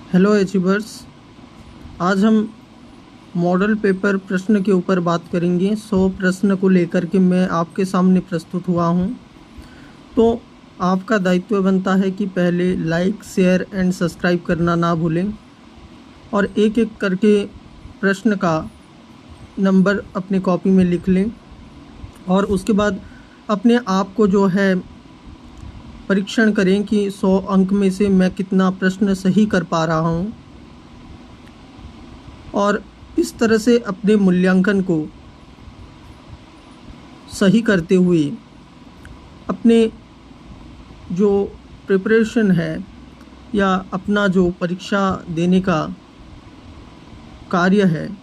Hello achievers. आज हम model paper प्रश्न के ऊपर बात करेंगे। 100 प्रश्न को लेकर के मैं आपके सामने प्रस्तुत हुआ हूं। तो आपका दायित्व बनता है कि पहले लाइक, शेयर एंड सब्सक्राइब करना ना भूलें और एक एक करके प्रश्न का नंबर अपनी कॉपी में लिख लें और उसके बाद अपने आप को जो है परीक्षण करें कि 100 अंक में से मैं कितना प्रश्न सही कर पा रहा हूं और इस तरह से अपने मूल्यांकन को सही करते हुए अपने जो प्रिपरेशन है या अपना जो परीक्षा देने का कार्य है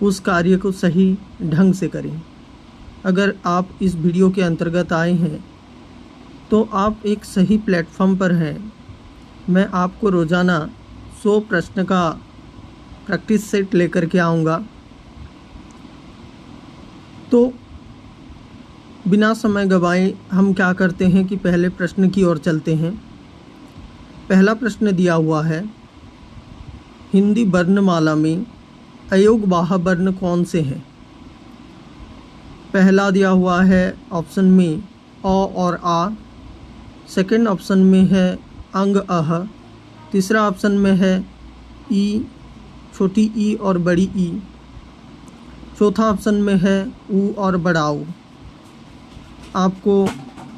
उस कार्य को सही ढंग से करें। अगर आप इस वीडियो के अंतर्गत आए हैं तो आप एक सही प्लेटफॉर्म पर हैं। मैं आपको रोज़ाना 100 प्रश्न का प्रैक्टिस सेट लेकर के आऊँगा। तो बिना समय गंवाए हम क्या करते हैं कि पहले प्रश्न की ओर चलते हैं। पहला प्रश्न दिया हुआ है, हिंदी वर्णमाला में अयोगवाह वर्ण कौन से हैं? पहला दिया हुआ है ऑप्शन में अ और आ, सेकंड ऑप्शन में है अंग अह, तीसरा ऑप्शन में है ई, छोटी ई और बड़ी ई, चौथा ऑप्शन में है ऊ और बड़ा ऊ। आपको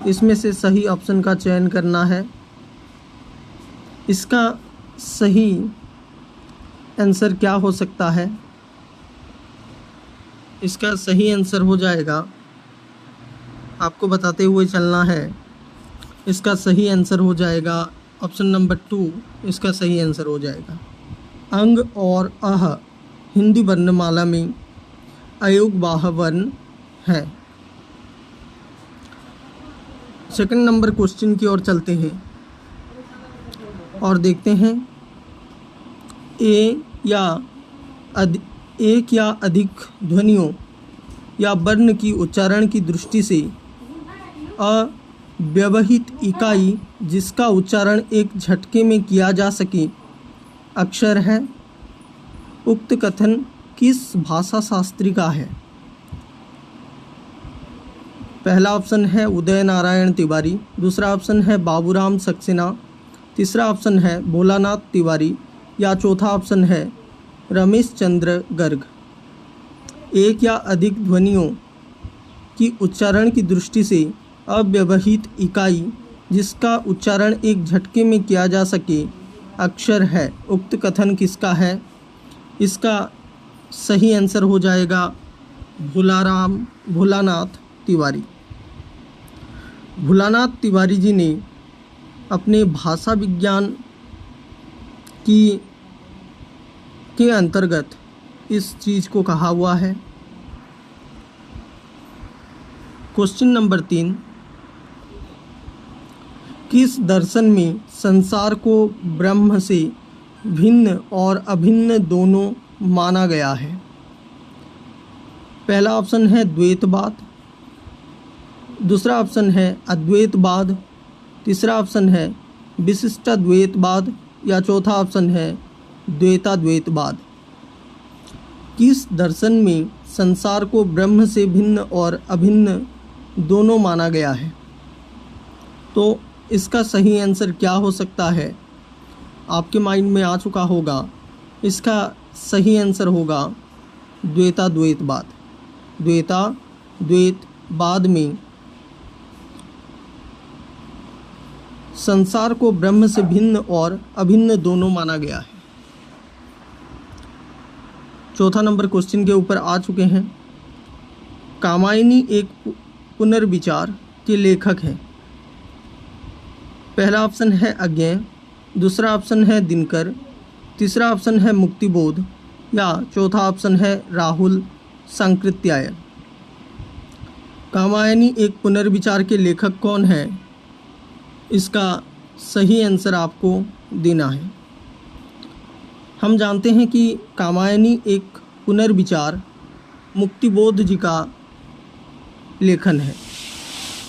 इसमें से सही ऑप्शन का चयन करना है। इसका सही आंसर क्या हो सकता है? इसका सही आंसर हो जाएगा, आपको बताते हुए चलना है। इसका सही आंसर हो जाएगा ऑप्शन नंबर 2। इसका सही आंसर हो जाएगा अंग और अह हिंदी वर्णमाला में अयोगवाह वर्ण है। सेकंड नंबर क्वेश्चन की ओर चलते हैं और देखते हैं, एक या अधिक ध्वनियों या वर्ण की उच्चारण की दृष्टि से अव्यवहित इकाई जिसका उच्चारण एक झटके में किया जा सके अक्षर है। उक्त कथन किस भाषा शास्त्री का है? पहला ऑप्शन है उदय नारायण तिवारी, दूसरा ऑप्शन है बाबूराम सक्सेना, तीसरा ऑप्शन है भोलानाथ तिवारी या चौथा ऑप्शन है रमेश चंद्र गर्ग। एक या अधिक ध्वनियों की उच्चारण की दृष्टि से अव्यवहित इकाई जिसका उच्चारण एक झटके में किया जा सके अक्षर है। उक्त कथन किसका है? इसका सही आंसर हो जाएगा भोलानाथ तिवारी। भोलानाथ तिवारी जी ने अपने भाषा विज्ञान के अंतर्गत इस चीज़ को कहा हुआ है। क्वेश्चन नंबर 3, किस दर्शन में संसार को ब्रह्म से भिन्न और अभिन्न दोनों माना गया है? पहला ऑप्शन है द्वैतवाद, दूसरा ऑप्शन है अद्वैतवाद, तीसरा ऑप्शन है विशिष्टाद्वैतवाद या चौथा ऑप्शन है द्वैताद्वैतवाद। किस दर्शन में संसार को ब्रह्म से भिन्न और अभिन्न दोनों माना गया है? तो इसका सही आंसर क्या हो सकता है? आपके माइंड में आ चुका होगा। इसका सही आंसर होगा द्वैताद्वैतवाद। द्वैताद्वैतवाद में संसार को ब्रह्म से भिन्न और अभिन्न दोनों माना गया है। चौथा नंबर क्वेश्चन के ऊपर आ चुके हैं। कामायनी एक पुनर्विचार के लेखक हैं। पहला ऑप्शन है अज्ञेय, दूसरा ऑप्शन है दिनकर, तीसरा ऑप्शन है मुक्तिबोध या चौथा ऑप्शन है राहुल सांकृत्यायन। कामायनी एक पुनर्विचार के लेखक कौन है? इसका सही आंसर आपको देना है। हम जानते हैं कि कामायनी एक पुनर्विचार मुक्तिबोध जी का लेखन है।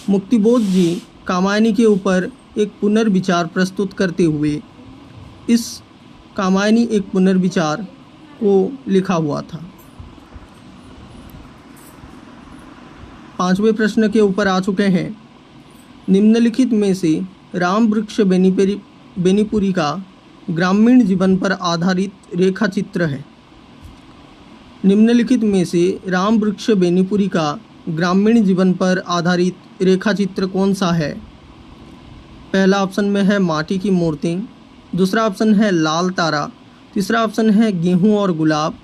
मुक्तिबोध जी कामायनी के ऊपर एक पुनर्विचार प्रस्तुत करते हुए इस कामायनी एक पुनर्विचार को लिखा हुआ था। 5वें प्रश्न के ऊपर आ चुके हैं। निम्नलिखित में से राम वृक्ष बेनीपुरी का ग्रामीण जीवन पर आधारित रेखा चित्र है। निम्नलिखित में से राम वृक्ष बेनीपुरी का ग्रामीण जीवन पर आधारित रेखा चित्र कौन सा है? पहला ऑप्शन में है माटी की मूर्ति, दूसरा ऑप्शन है लाल तारा, तीसरा ऑप्शन है गेहूं और गुलाब,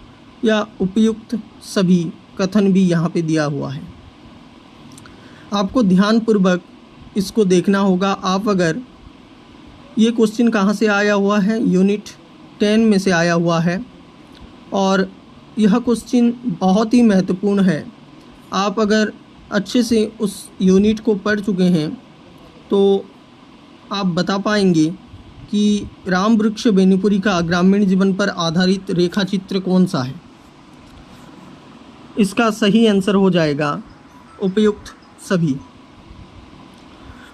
या उपयुक्त सभी कथन भी यहाँ पे दिया हुआ है। आपको ध्यानपूर्वक इसको देखना होगा। आप अगर ये क्वेश्चन कहाँ से आया हुआ है, यूनिट 10 में से आया हुआ है और यह क्वेश्चन बहुत ही महत्वपूर्ण है। आप अगर अच्छे से उस यूनिट को पढ़ चुके हैं तो आप बता पाएंगे कि राम वृक्ष बेनीपुरी का ग्रामीण जीवन पर आधारित रेखा चित्र कौन सा है। इसका सही आंसर हो जाएगा उपयुक्त सभी।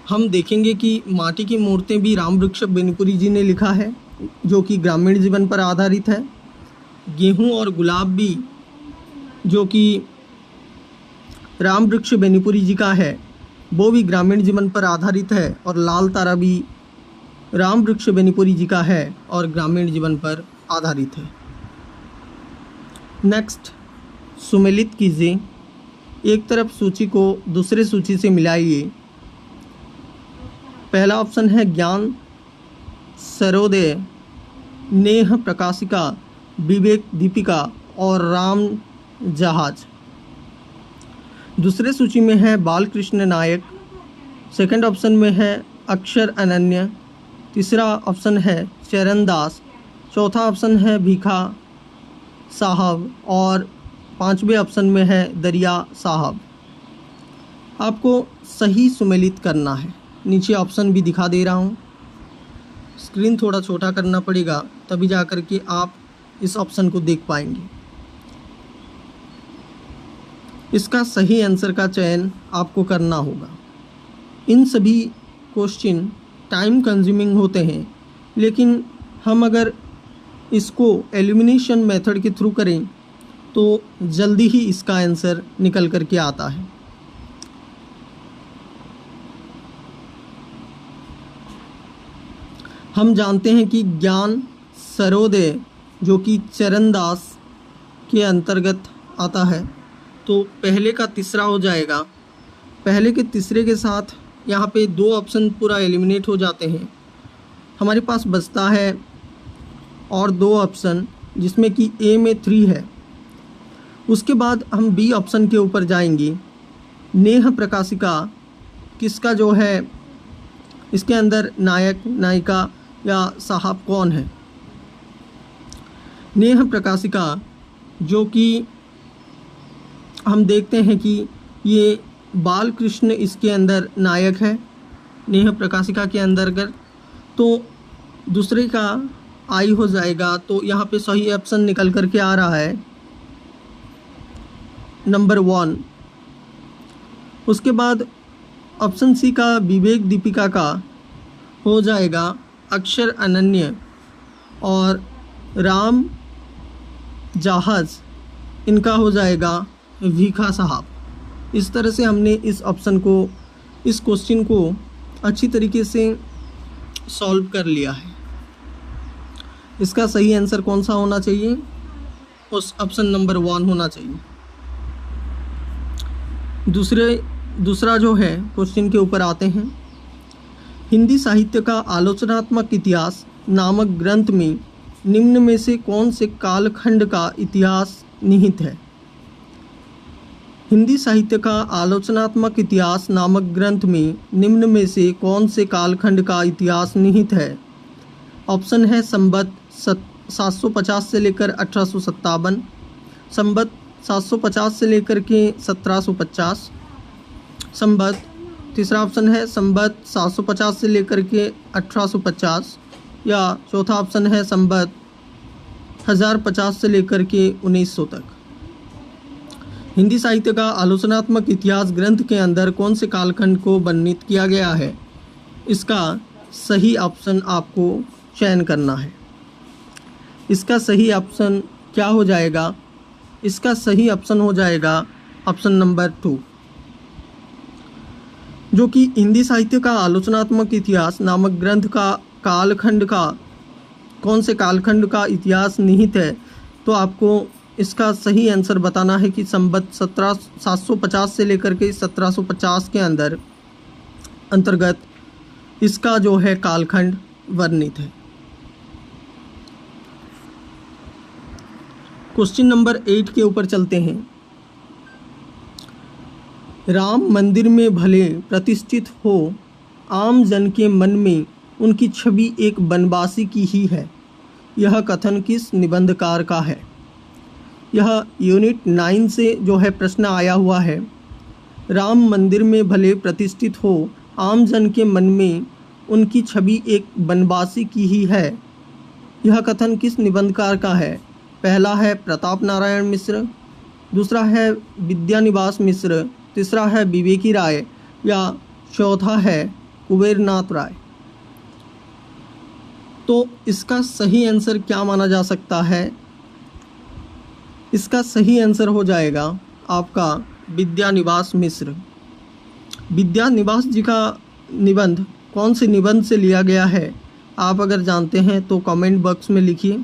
हम देखेंगे कि माटी की मूर्तें भी राम वृक्ष बेनीपुरी जी ने लिखा है, जो कि ग्रामीण जीवन पर आधारित है। गेहूं और गुलाब भी जो कि राम वृक्ष बेनीपुरी जी का है, वो भी ग्रामीण जीवन पर आधारित है। और लाल तारा भी राम वृक्ष बेनीपुरी जी का है और ग्रामीण जीवन पर आधारित है। नेक्स्ट, सुमेलित कीजिए। एक तरफ सूची को दूसरे सूची से मिलाइए। पहला ऑप्शन है ज्ञान सर्वोदय, नेह प्रकाशिका, विवेक दीपिका और राम जहाज। दूसरे सूची में है बालकृष्ण नायक। सेकंड ऑप्शन में है अक्षर अनन्य। तीसरा ऑप्शन है चरणदास। चौथा ऑप्शन है भीखा साहब और 5वें ऑप्शन में है दरिया साहब। आपको सही सुमेलित करना है। नीचे ऑप्शन भी दिखा दे रहा हूँ। स्क्रीन थोड़ा छोटा करना पड़ेगा, तभी जा कर के आप इस ऑप्शन को देख पाएंगे। इसका सही आंसर का चयन आपको करना होगा। इन सभी क्वेश्चन टाइम कंज्यूमिंग होते हैं, लेकिन हम अगर इसको एलिमिनेशन मेथड के थ्रू करें तो जल्दी ही इसका आंसर निकल कर के आता है। हम जानते हैं कि ज्ञान सर्वोदय जो कि चरणदास के अंतर्गत आता है, तो पहले का तीसरा हो जाएगा। पहले के तीसरे के साथ यहाँ पे 2 ऑप्शन पूरा एलिमिनेट हो जाते हैं। हमारे पास बचता है और 2 ऑप्शन, जिसमें कि ए में 3 है। उसके बाद हम बी ऑप्शन के ऊपर जाएंगे। नेह प्रकाशिका किसका जो है, इसके अंदर नायक नायिका या साहब कौन है? नेह प्रकाशिका जो कि हम देखते हैं कि ये बालकृष्ण इसके अंदर नायक है, नेह प्रकाशिका के अंतर्गत। तो दूसरे का आई हो जाएगा। तो यहाँ पे सही ऑप्शन निकल कर के आ रहा है नंबर 1। उसके बाद ऑप्शन सी का विवेक दीपिका का हो जाएगा अक्षर अनन्य और राम जहाज इनका हो जाएगा भीखा साहब। इस तरह से हमने इस ऑप्शन को, इस क्वेश्चन को अच्छी तरीके से सॉल्व कर लिया है। इसका सही आंसर कौन सा होना चाहिए? उस ऑप्शन नंबर 1 होना चाहिए। दूसरा जो है क्वेश्चन के ऊपर आते हैं। हिंदी साहित्य का आलोचनात्मक इतिहास नामक ग्रंथ में निम्न में से कौन से कालखंड का इतिहास निहित है? हिंदी साहित्य का आलोचनात्मक इतिहास नामक ग्रंथ में निम्न में से कौन से कालखंड का इतिहास निहित है? ऑप्शन है संवत 750 से लेकर 1857, संवत 750 से लेकर के 1750, संवत, तीसरा ऑप्शन है संवत 750 से लेकर के 1850, या चौथा ऑप्शन है संवत 1050 से लेकर के 1900 तक। हिंदी साहित्य का आलोचनात्मक इतिहास ग्रंथ के अंदर कौन से कालखंड को वर्णित किया गया है? इसका सही ऑप्शन आपको चयन करना है। इसका सही ऑप्शन क्या हो जाएगा? इसका सही ऑप्शन हो जाएगा ऑप्शन नंबर 2, जो कि हिंदी साहित्य का आलोचनात्मक इतिहास नामक ग्रंथ का कालखंड का कौन से कालखंड का इतिहास निहित है। तो आपको इसका सही आंसर बताना है कि संवत 750 से लेकर के 1750 के अंतर्गत इसका जो है कालखंड वर्णित है। क्वेश्चन नंबर 8 के ऊपर चलते हैं। राम मंदिर में भले प्रतिष्ठित हो, आम जन के मन में उनकी छवि एक बनवासी की ही है। यह कथन किस निबंधकार का है? यह यूनिट 9 से जो है प्रश्न आया हुआ है। राम मंदिर में भले प्रतिष्ठित हो, आम जन के मन में उनकी छवि एक बनवासी की ही है। यह कथन किस निबंधकार का है? पहला है प्रताप नारायण मिश्र, दूसरा है विद्यानिवास मिश्र, तीसरा है विवेकी राय या चौथा है कुबेरनाथ राय। तो इसका सही आंसर क्या माना जा सकता है? इसका सही आंसर हो जाएगा आपका विद्यानिवास मिश्र। विद्यानिवास जी का निबंध कौन से निबंध से लिया गया है? आप अगर जानते हैं तो कमेंट बॉक्स में लिखिए।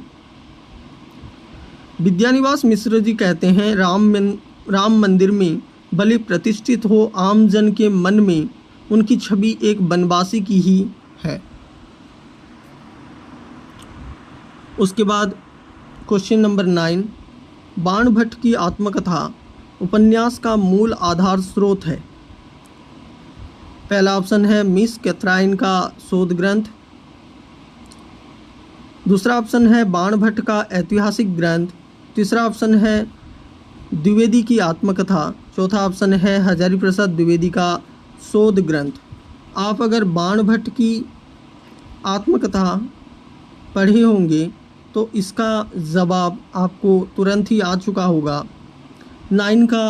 विद्यानिवास मिश्र जी कहते हैं राम मंदिर में भले प्रतिष्ठित हो, आम जन के मन में उनकी छवि एक बनवासी की ही है। उसके बाद क्वेश्चन नंबर 9, बाणभट्ट की आत्मकथा उपन्यास का मूल आधार स्रोत है। पहला ऑप्शन है मिस कैथराइन का शोध ग्रंथ, दूसरा ऑप्शन है बाणभट्ट का ऐतिहासिक ग्रंथ, तीसरा ऑप्शन है द्विवेदी की आत्मकथा, चौथा ऑप्शन है हजारी प्रसाद द्विवेदी का शोध ग्रंथ। आप अगर बाणभट्ट की आत्मकथा पढ़े होंगे तो इसका जवाब आपको तुरंत ही आ चुका होगा। 9 का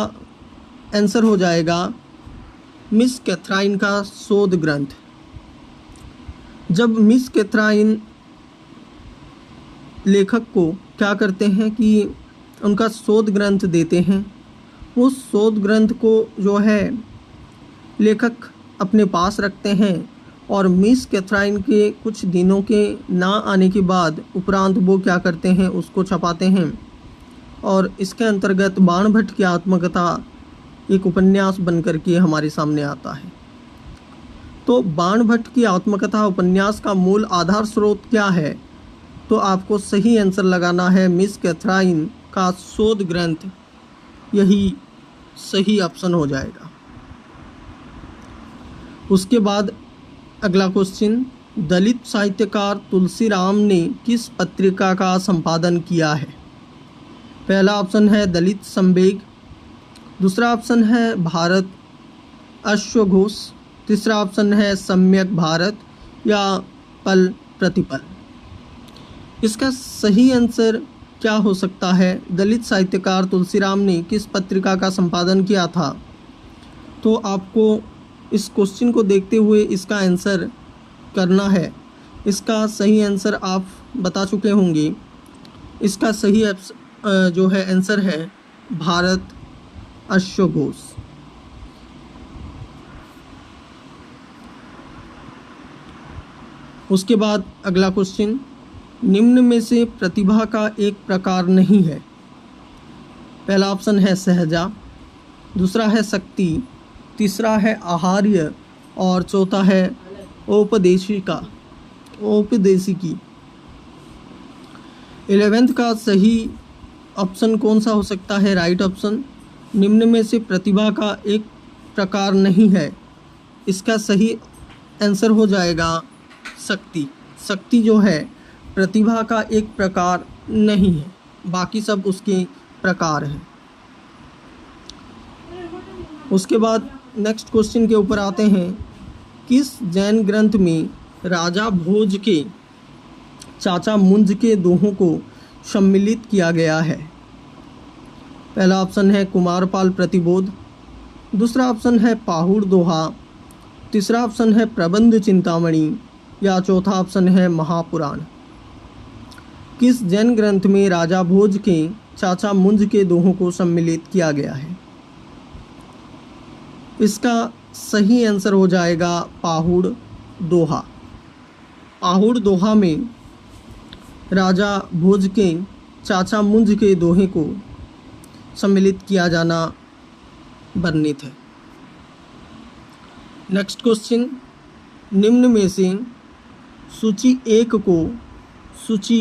आंसर हो जाएगा मिस कैथराइन का शोध ग्रंथ। जब मिस कैथराइन लेखक को क्या करते हैं कि उनका शोध ग्रंथ देते हैं, उस शोध ग्रंथ को जो है लेखक अपने पास रखते हैं और मिस कैथराइन के कुछ दिनों के ना आने के बाद उपरांत वो क्या करते हैं, उसको छपाते हैं और इसके अंतर्गत बाणभट्ट की आत्मकथा एक उपन्यास बनकर के हमारे सामने आता है। तो बाणभट्ट की आत्मकथा उपन्यास का मूल आधार स्रोत क्या है? तो आपको सही आंसर लगाना है मिस कैथराइन का शोध ग्रंथ, यही सही ऑप्शन हो जाएगा। उसके बाद अगला क्वेश्चन, दलित साहित्यकार तुलसीराम ने किस पत्रिका का संपादन किया है? पहला ऑप्शन है दलित संवेग, दूसरा ऑप्शन है भारत अश्वघोष, तीसरा ऑप्शन है सम्यक भारत या पल प्रतिपल। इसका सही आंसर क्या हो सकता है? दलित साहित्यकार तुलसीराम ने किस पत्रिका का संपादन किया था? तो आपको इस क्वेश्चन को देखते हुए इसका आंसर करना है। इसका सही आंसर आप बता चुके होंगे। इसका सही जो है आंसर है भारत अश्वघोष। उसके बाद अगला क्वेश्चन, निम्न में से प्रतिभा का एक प्रकार नहीं है। पहला ऑप्शन है सहजा, दूसरा है शक्ति, तीसरा है आहार्य और चौथा है औपदेशिकी। 11th का सही ऑप्शन कौन सा हो सकता है? राइट ऑप्शन, निम्न में से प्रतिभा का एक प्रकार नहीं है। इसका सही आंसर हो जाएगा शक्ति। शक्ति जो है प्रतिभा का एक प्रकार नहीं है, बाकी सब उसके प्रकार हैं। उसके बाद नेक्स्ट क्वेश्चन के ऊपर आते हैं, किस जैन ग्रंथ में राजा भोज के चाचा मुंज के दोहों को सम्मिलित किया गया है? पहला ऑप्शन है कुमारपाल प्रतिबोध, दूसरा ऑप्शन है पाहुड़ दोहा, तीसरा ऑप्शन है प्रबंध चिंतामणि या चौथा ऑप्शन है महापुराण। किस जैन ग्रंथ में राजा भोज के चाचा मुंज के दोहों को सम्मिलित किया गया है? इसका सही आंसर हो जाएगा पाहुड़ दोहा। पाहुड़ दोहा में राजा भोज के चाचा मुंज के दोहे को सम्मिलित किया जाना वर्णित है। नेक्स्ट क्वेश्चन, निम्न में से सूची 1 को सूची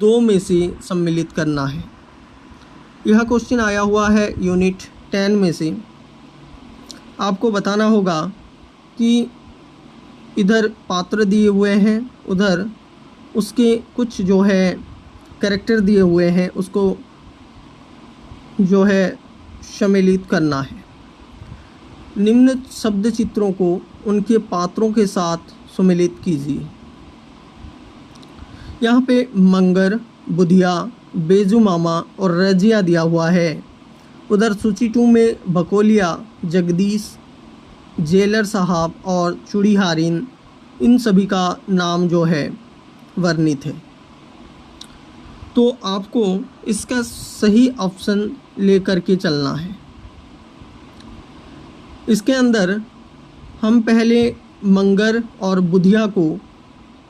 2 में से सम्मिलित करना है। यह क्वेश्चन आया हुआ है यूनिट 10 में से। आपको बताना होगा कि इधर पात्र दिए हुए हैं, उधर उसके कुछ जो है कैरेक्टर दिए हुए हैं, उसको जो है सम्मिलित करना है। निम्न शब्द चित्रों को उनके पात्रों के साथ सम्मिलित कीजिए। यहाँ पे मंगर, बुधिया, बेजू मामा और रजिया दिया हुआ है। उधर सूची 2 में भकोलिया, जगदीश, जेलर साहब और चूड़ीहारिन, इन सभी का नाम जो है वर्णित है। तो आपको इसका सही ऑप्शन लेकर के चलना है। इसके अंदर हम पहले मंगर और बुधिया को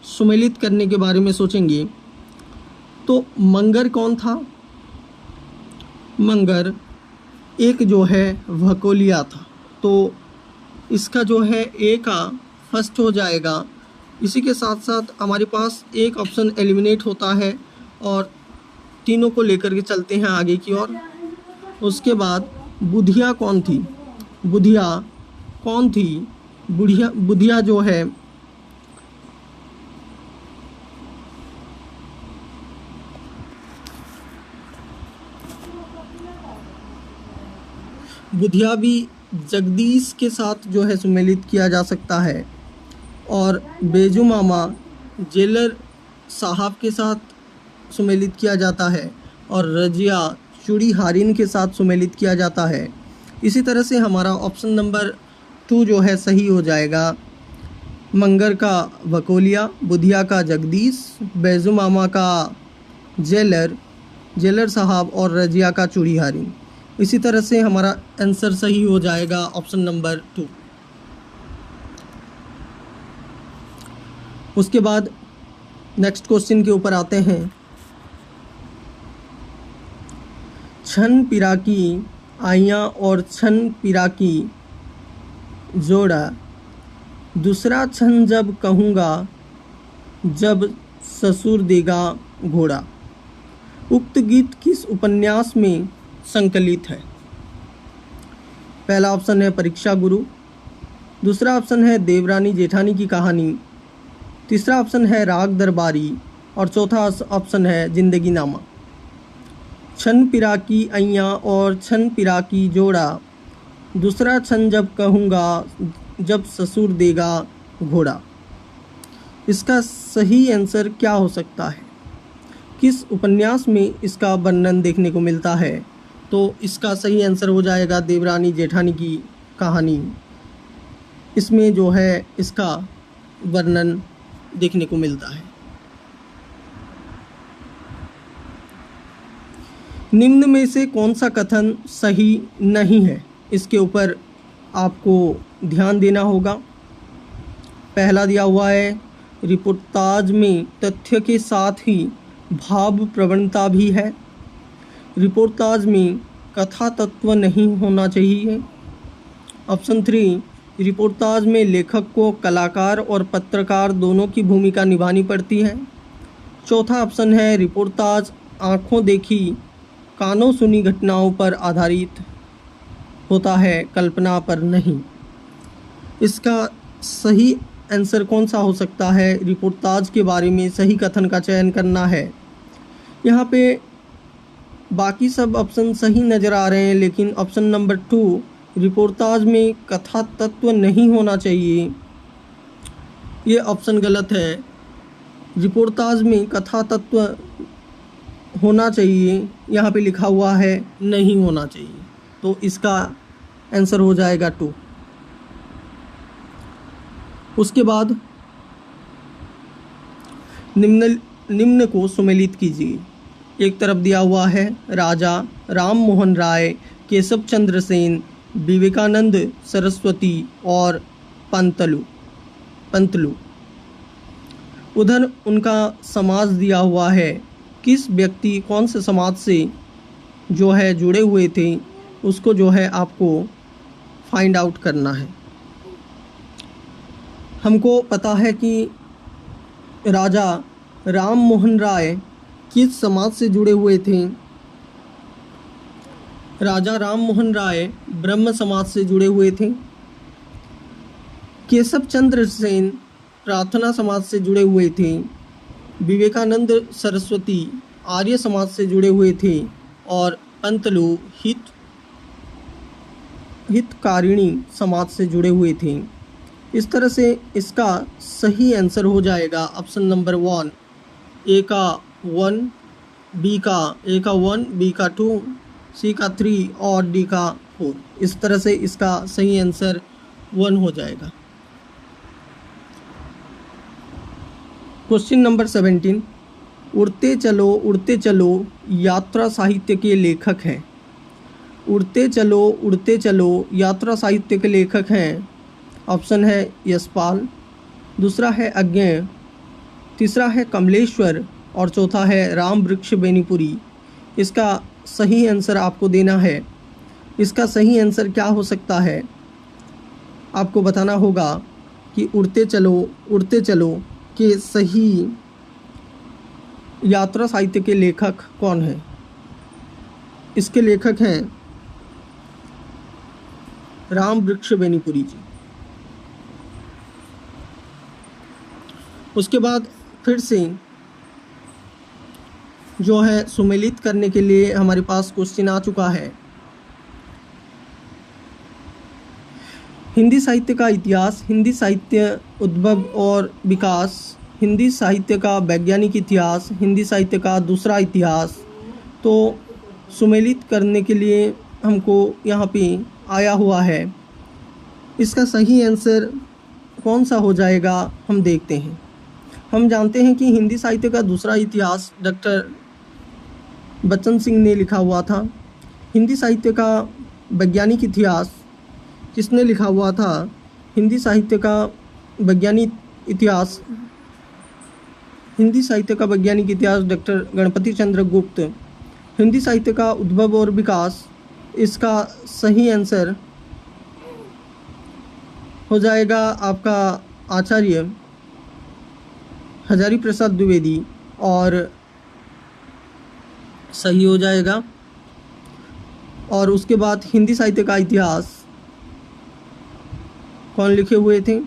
सम्मिलित करने के बारे में सोचेंगे। तो मंगर कौन था? मंगर एक जो है भकोलिया था। तो इसका जो है ए का फर्स्ट हो जाएगा। इसी के साथ साथ हमारे पास एक ऑप्शन एलिमिनेट होता है और तीनों को लेकर के चलते हैं आगे की ओर। उसके बाद बुधिया कौन थी? बुधिया कौन थी? बुधिया जो है बुधिया भी जगदीश के साथ जो है सम्मिलित किया जा सकता है और बेजू मामा जेलर साहब के साथ सम्मिलित किया जाता है और रजिया चूड़ीहारिन के साथ सम्मिलित किया जाता है। इसी तरह से हमारा ऑप्शन नंबर 2 जो है सही हो जाएगा। मंगर का भकोलिया, बुधिया का जगदीश, बेजू मामा का जेलर साहब और रजिया का चूड़ीहारिन। इसी तरह से हमारा आंसर सही हो जाएगा ऑप्शन नंबर 2। उसके बाद नेक्स्ट क्वेश्चन के ऊपर आते हैं। छन पिराकी आइयाँ और छन पिराकी जोड़ा, दूसरा छन जब कहूँगा जब ससुर देगा घोड़ा। उक्त गीत किस उपन्यास में संकलित है? पहला ऑप्शन है परीक्षा गुरु, दूसरा ऑप्शन है देवरानी जेठानी की कहानी, तीसरा ऑप्शन है राग दरबारी और चौथा ऑप्शन है जिंदगी नामा। छन पिराकी अइयाँ और छन पिराकी जोड़ा, दूसरा छन जब कहूँगा जब ससुर देगा घोड़ा। इसका सही आंसर क्या हो सकता है? किस उपन्यास में इसका वर्णन देखने को मिलता है? तो इसका सही आंसर हो जाएगा देवरानी जेठानी की कहानी। इसमें जो है इसका वर्णन देखने को मिलता है। निम्न में से कौन सा कथन सही नहीं है? इसके ऊपर आपको ध्यान देना होगा। पहला दिया हुआ है रिपोर्टाज में तथ्य के साथ ही भाव प्रवणता भी है। रिपोर्टाज में कथा तत्व नहीं होना चाहिए। ऑप्शन 3, रिपोर्टाज में लेखक को कलाकार और पत्रकार दोनों की भूमिका निभानी पड़ती है। चौथा ऑप्शन है रिपोर्टाज आँखों देखी कानों सुनी घटनाओं पर आधारित होता है, कल्पना पर नहीं। इसका सही आंसर कौन सा हो सकता है? रिपोर्टाज के बारे में सही कथन का चयन करना है। यहाँ पे बाकी सब ऑप्शन सही नज़र आ रहे हैं, लेकिन ऑप्शन नंबर 2 रिपोर्टाज में कथा तत्व नहीं होना चाहिए, ये ऑप्शन गलत है। रिपोर्टाज में कथा तत्व होना चाहिए, यहाँ पे लिखा हुआ है नहीं होना चाहिए। तो इसका आंसर हो जाएगा 2। उसके बाद निम्न को सुमेलित कीजिए। एक तरफ दिया हुआ है राजा राम मोहन राय, केशव चंद्र सेन, विवेकानंद सरस्वती और पंतलू। उधर उनका समाज दिया हुआ है। किस व्यक्ति कौन से समाज से जो है जुड़े हुए थे, उसको जो है आपको फाइंड आउट करना है। हमको पता है कि राजा राम मोहन राय किस समाज से जुड़े हुए थे। राजा राम मोहन राय ब्रह्म समाज से जुड़े हुए थे। केशव चंद्र सेन प्रार्थना समाज से जुड़े हुए थे। विवेकानंद सरस्वती आर्य समाज से जुड़े हुए थे और पंतलू हितकारिणी समाज से जुड़े हुए थे। इस तरह से इसका सही आंसर हो जाएगा ऑप्शन नंबर 1, ए का 1, बी का 1, बी का 2, सी का 3 और डी का 4। इस तरह से इसका सही आंसर 1 हो जाएगा। क्वेश्चन नंबर 17, उड़ते चलो यात्रा साहित्य के लेखक हैं। उड़ते चलो यात्रा साहित्य के लेखक हैं। ऑप्शन है यशपाल, दूसरा है अज्ञेय, तीसरा है कमलेश्वर और चौथा है राम वृक्ष बेनीपुरी। इसका सही आंसर आपको देना है। इसका सही आंसर क्या हो सकता है, आपको बताना होगा कि उड़ते चलो के सही यात्रा साहित्य के लेखक कौन है। इसके लेखक हैं राम वृक्ष बेनीपुरी जी। उसके बाद फिर से जो है सुमेलित करने के लिए हमारे पास क्वेश्चन आ चुका है। हिंदी साहित्य का इतिहास, हिंदी साहित्य उद्भव और विकास, हिंदी साहित्य का वैज्ञानिक इतिहास, हिंदी साहित्य का दूसरा इतिहास। तो सुमेलित करने के लिए हमको यहाँ पे आया हुआ है। इसका सही आंसर कौन सा हो जाएगा हम देखते हैं। हम जानते हैं कि हिंदी साहित्य का दूसरा इतिहास डॉक्टर बच्चन सिंह ने लिखा हुआ था। हिंदी साहित्य का वैज्ञानिक इतिहास किसने लिखा हुआ था? हिंदी साहित्य का वैज्ञानिक इतिहास डॉक्टर गणपति चंद्र गुप्त। हिंदी साहित्य का उद्भव और विकास, इसका सही आंसर हो जाएगा आपका आचार्य हजारी प्रसाद द्विवेदी और सही हो जाएगा। और उसके बाद हिंदी साहित्य का इतिहास कौन लिखे हुए थे?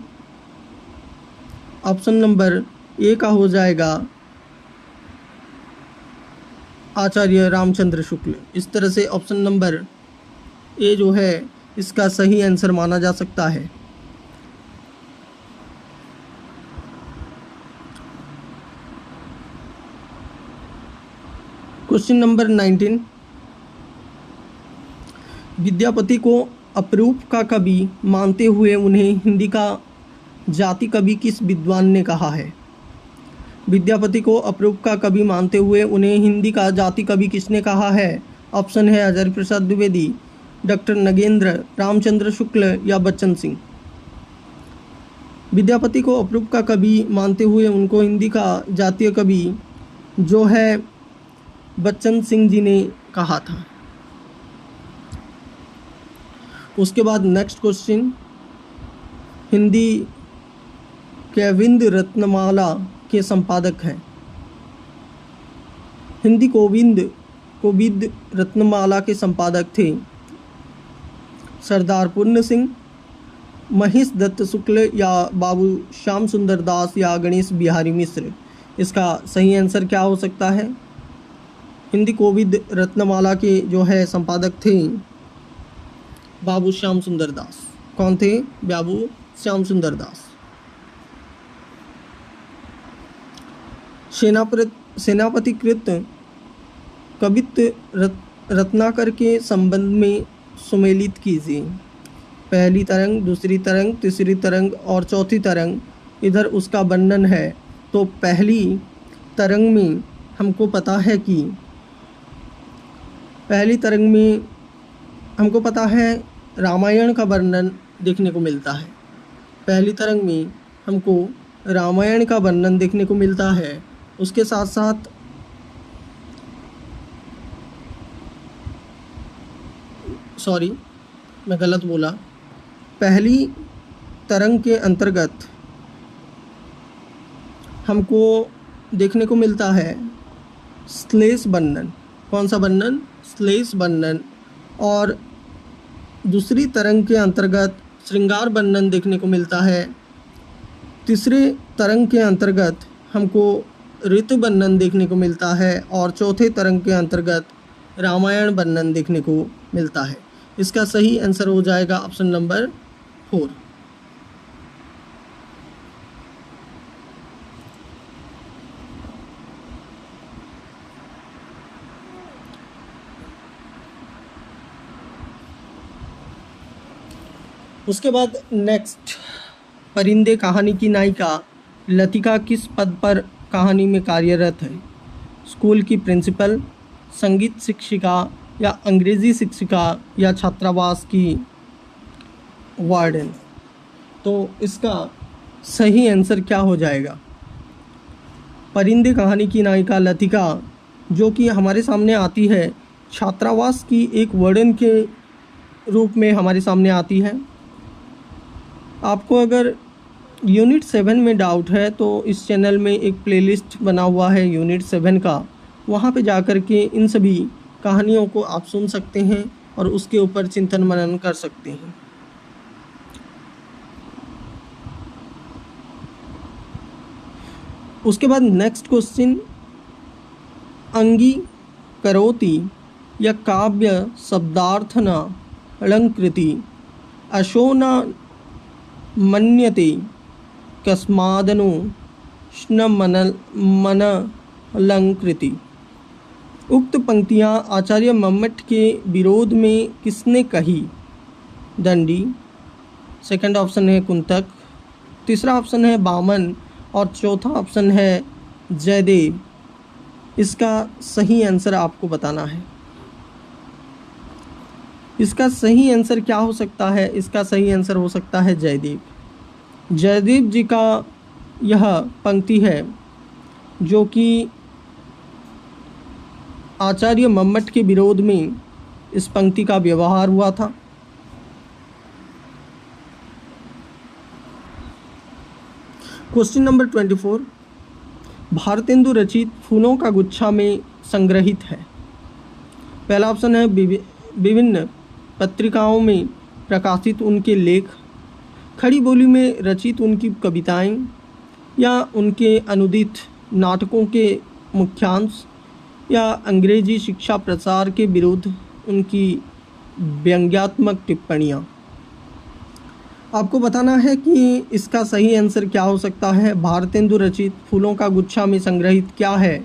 ऑप्शन नंबर ए का हो जाएगा आचार्य रामचंद्र शुक्ल। इस तरह से ऑप्शन नंबर ए जो है इसका सही आंसर माना जा सकता है। क्वेश्चन नंबर 19, विद्यापति को अपरूप का कवि मानते हुए उन्हें हिंदी का जाति कवि किस विद्वान ने कहा है? विद्यापति को अपरूप का कवि मानते हुए उन्हें हिंदी का जाति कवि किसने कहा है? ऑप्शन है हजारी प्रसाद द्विवेदी, डॉक्टर नगेंद्र, रामचंद्र शुक्ल या बच्चन सिंह। विद्यापति को अपरूप का कवि मानते हुए उनको हिंदी का जातीय कवि जो है बच्चन सिंह जी ने कहा था। उसके बाद नेक्स्ट क्वेश्चन, हिंदी कोविद रत्नमाला के संपादक हैं। हिंदी कोविद रत्नमाला के संपादक थे सरदार पूर्ण सिंह, महेश दत्त शुक्ल या बाबू श्याम सुंदर दास या गणेश बिहारी मिश्र। इसका सही आंसर क्या हो सकता है? हिंदी कोविद रत्नमाला के जो है संपादक थे बाबू श्याम सुंदर दास। कौन थे? बाबू श्याम सुंदर दास। सेनापतिकृत कवित्व रत्नाकर के संबंध में सुमेलित कीजिए। पहली तरंग, दूसरी तरंग, तीसरी तरंग और चौथी तरंग, इधर उसका वर्णन है। तो पहली तरंग में हमको पता है कि पहली तरंग में हमको पता है रामायण का वर्णन देखने को मिलता है। पहली तरंग में हमको रामायण का वर्णन देखने को मिलता है। उसके साथ साथ सॉरी मैं गलत बोला, पहली तरंग के अंतर्गत हमको देखने को मिलता है श्लेष वर्णन। कौन सा वर्णन? श्लेष वर्णन। और दूसरी तरंग के अंतर्गत श्रृंगार वर्णन देखने को मिलता है। तीसरे तरंग के अंतर्गत हमको ऋतु वर्णन देखने को मिलता है और चौथे तरंग के अंतर्गत रामायण वर्णन देखने को मिलता है। इसका सही आंसर हो जाएगा ऑप्शन नंबर 4। उसके बाद नेक्स्ट, परिंदे कहानी की नायिका लतिका किस पद पर कहानी में कार्यरत है? स्कूल की प्रिंसिपल, संगीत शिक्षिका या अंग्रेज़ी शिक्षिका या छात्रावास की वार्डन? तो इसका सही आंसर क्या हो जाएगा? परिंदे कहानी की नायिका लतिका जो कि हमारे सामने आती है छात्रावास की एक वार्डन के रूप में हमारे सामने आती है। आपको अगर यूनिट 7 में डाउट है तो इस चैनल में एक प्लेलिस्ट बना हुआ है यूनिट 7 का, वहाँ पे जाकर के इन सभी कहानियों को आप सुन सकते हैं और उसके ऊपर चिंतन मनन कर सकते हैं। उसके बाद नेक्स्ट क्वेश्चन, अंगी करोति या काव्य शब्दार्थना अलंकृति अशोना मन्यते कस्मादनु मनलंकृति। उक्त पंक्तियाँ आचार्य मम्मट के विरोध में किसने कही? दंडी, सेकंड ऑप्शन है कुंतक, तीसरा ऑप्शन है बामन और चौथा ऑप्शन है जयदेव। इसका सही आंसर आपको बताना है। इसका सही आंसर क्या हो सकता है? इसका सही आंसर हो सकता है जयदेव। जयदेव जी का यह पंक्ति है जो कि आचार्य मम्मट के विरोध में इस पंक्ति का व्यवहार हुआ था। क्वेश्चन नंबर 24, भारतेंदु रचित फूलों का गुच्छा में संग्रहित है। पहला ऑप्शन है विभिन्न पत्रिकाओं में प्रकाशित उनके लेख, खड़ी बोली में रचित उनकी कविताएं या उनके अनुदित नाटकों के मुख्यांश या अंग्रेजी शिक्षा प्रसार के विरुद्ध उनकी व्यंग्यात्मक टिप्पणियाँ। आपको बताना है कि इसका सही आंसर क्या हो सकता है। भारतेंदु रचित फूलों का गुच्छा में संग्रहित क्या है?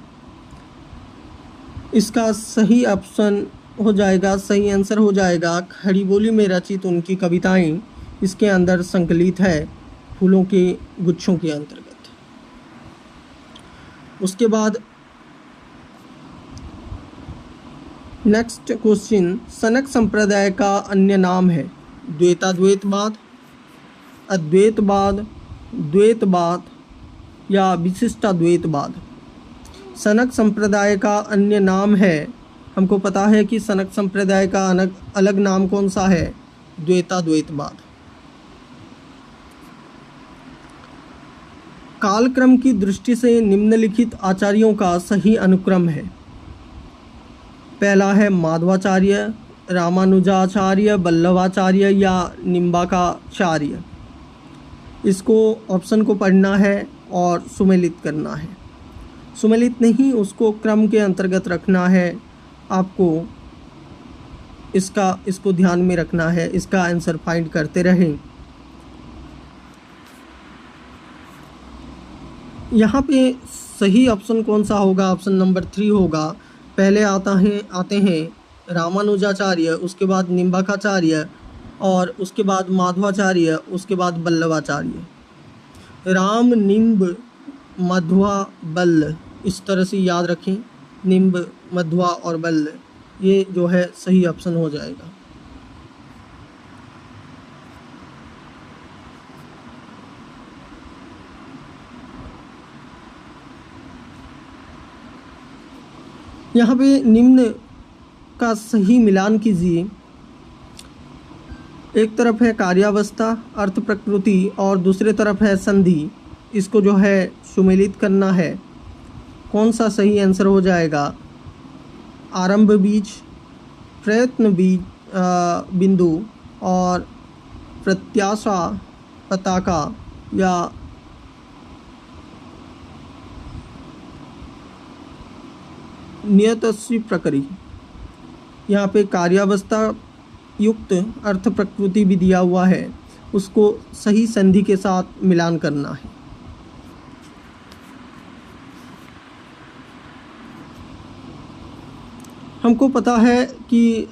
इसका सही ऑप्शन हो जाएगा, सही आंसर हो जाएगा खड़ी बोली में रचित उनकी कविताएं। इसके अंदर संकलित है फूलों के गुच्छों के अंतर्गत। उसके बाद नेक्स्ट क्वेश्चन, सनक संप्रदाय का अन्य नाम है? द्वैताद्वैतवाद, अद्वैतवाद, द्वैतवाद या विशिष्टाद्वैतवाद? सनक संप्रदाय का अन्य नाम है, हमको पता है कि सनक संप्रदाय का अलग नाम कौन सा है? द्वैताद्वैतवाद। कालक्रम की दृष्टि से निम्नलिखित आचार्यों का सही अनुक्रम है। पहला है माधवाचार्य, रामानुजाचार्य, वल्लभाचार्य या निम्बाकाचार्य। इसको ऑप्शन को पढ़ना है और सुमेलित करना है। सुमेलित नहीं, उसको क्रम के अंतर्गत रखना है। आपको इसको ध्यान में रखना है। इसका आंसर फाइंड करते रहें। यहाँ पे सही ऑप्शन कौन सा होगा? ऑप्शन नंबर 3 होगा। पहले आते हैं रामानुजाचार्य, उसके बाद निम्बाकाचार्य और उसके बाद माधवाचार्य, उसके बाद वल्लभाचार्य। राम, निम्ब, मध्वा, बल्ल, इस तरह से याद रखें, निम्ब, मध्वा और बल्ल, ये जो है सही ऑप्शन हो जाएगा। यहाँ पे निम्न का सही मिलान कीजिए। एक तरफ है कार्यावस्था, अर्थ प्रकृति और दूसरे तरफ है संधि। इसको जो है सुमेलित करना है। कौन सा सही आंसर हो जाएगा? आरंभ बीज, प्रयत्न बीज बिंदु और प्रत्याशा पताका या नियतस्वी प्रकृति। यहाँ पे कार्यावस्था युक्त अर्थ प्रकृति भी दिया हुआ है, उसको सही संधि के साथ मिलान करना है। हमको पता है कि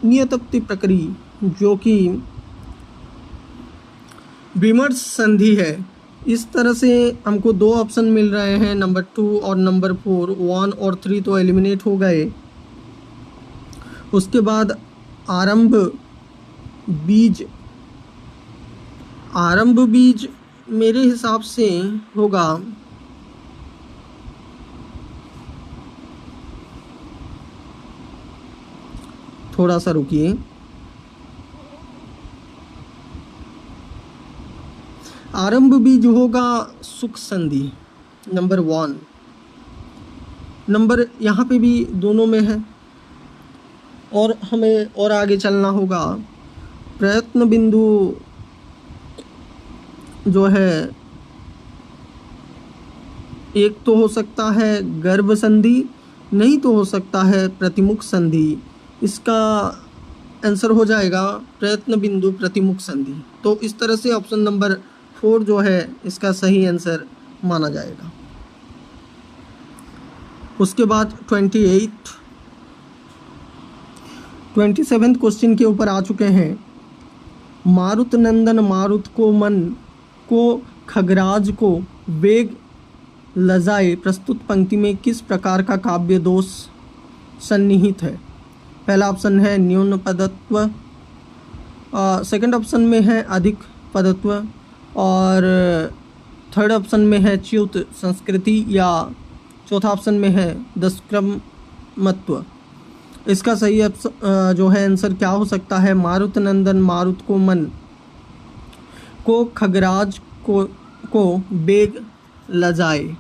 नियतप्ति प्रकृति जो कि विमर्श संधि है, इस तरह से हमको दो ऑप्शन मिल रहे हैं, नंबर 2 और नंबर 4। 1 और 3 तो एलिमिनेट हो गए। उसके बाद आरंभ बीज मेरे हिसाब से होगा थोड़ा सा रुकिए। आरंभ बीज होगा सुख संधि, नंबर 1। नंबर यहाँ पे भी दोनों में है और हमें और आगे चलना होगा। प्रयत्न बिंदु जो है एक तो हो सकता है गर्भ संधि, नहीं तो हो सकता है प्रतिमुख संधि। इसका आंसर हो जाएगा प्रयत्न बिंदु प्रतिमुख संधि। तो इस तरह से ऑप्शन नंबर 4 जो है इसका सही आंसर माना जाएगा। उसके बाद 27 क्वेश्चन के ऊपर आ चुके हैं। मारुत नंदन मारुत को मन को खगराज को वेग लजाए प्रस्तुत पंक्ति में किस प्रकार का काव्य दोष सन्निहित है? पहला ऑप्शन है न्यून पदत्व, सेकंड ऑप्शन में है अधिक पदत्व और थर्ड ऑप्शन में है च्युत संस्कृति या चौथा ऑप्शन में है दशक्रमत्व। इसका सही जो है आंसर क्या हो सकता है? मारुत नंदन मारुत को मन को खगराज को बेग लजाए।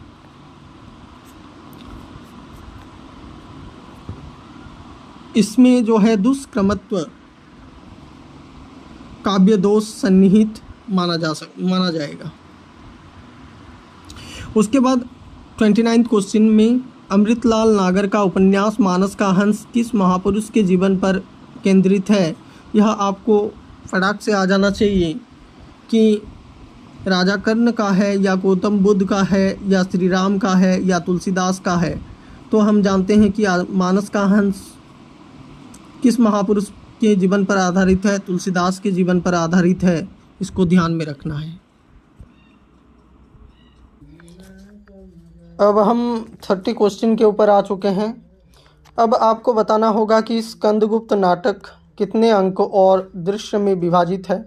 इसमें जो है दुष्क्रमत्व काव्य दोष सन्निहित माना जाएगा। उसके बाद 29 क्वेश्चन में अमृतलाल नागर का उपन्यास मानस का हंस किस महापुरुष के जीवन पर केंद्रित है? यह आपको फटाक से आ जाना चाहिए कि राजा कर्ण का है या गौतम बुद्ध का है या श्री राम का है या तुलसीदास का है। तो हम जानते हैं कि मानस का हंस किस महापुरुष के जीवन पर आधारित है? तुलसीदास के जीवन पर आधारित है। इसको ध्यान में रखना है। अब हम 30 क्वेश्चन के ऊपर आ चुके हैं। अब आपको बताना होगा कि स्कंदगुप्त नाटक कितने अंक और दृश्य में विभाजित है।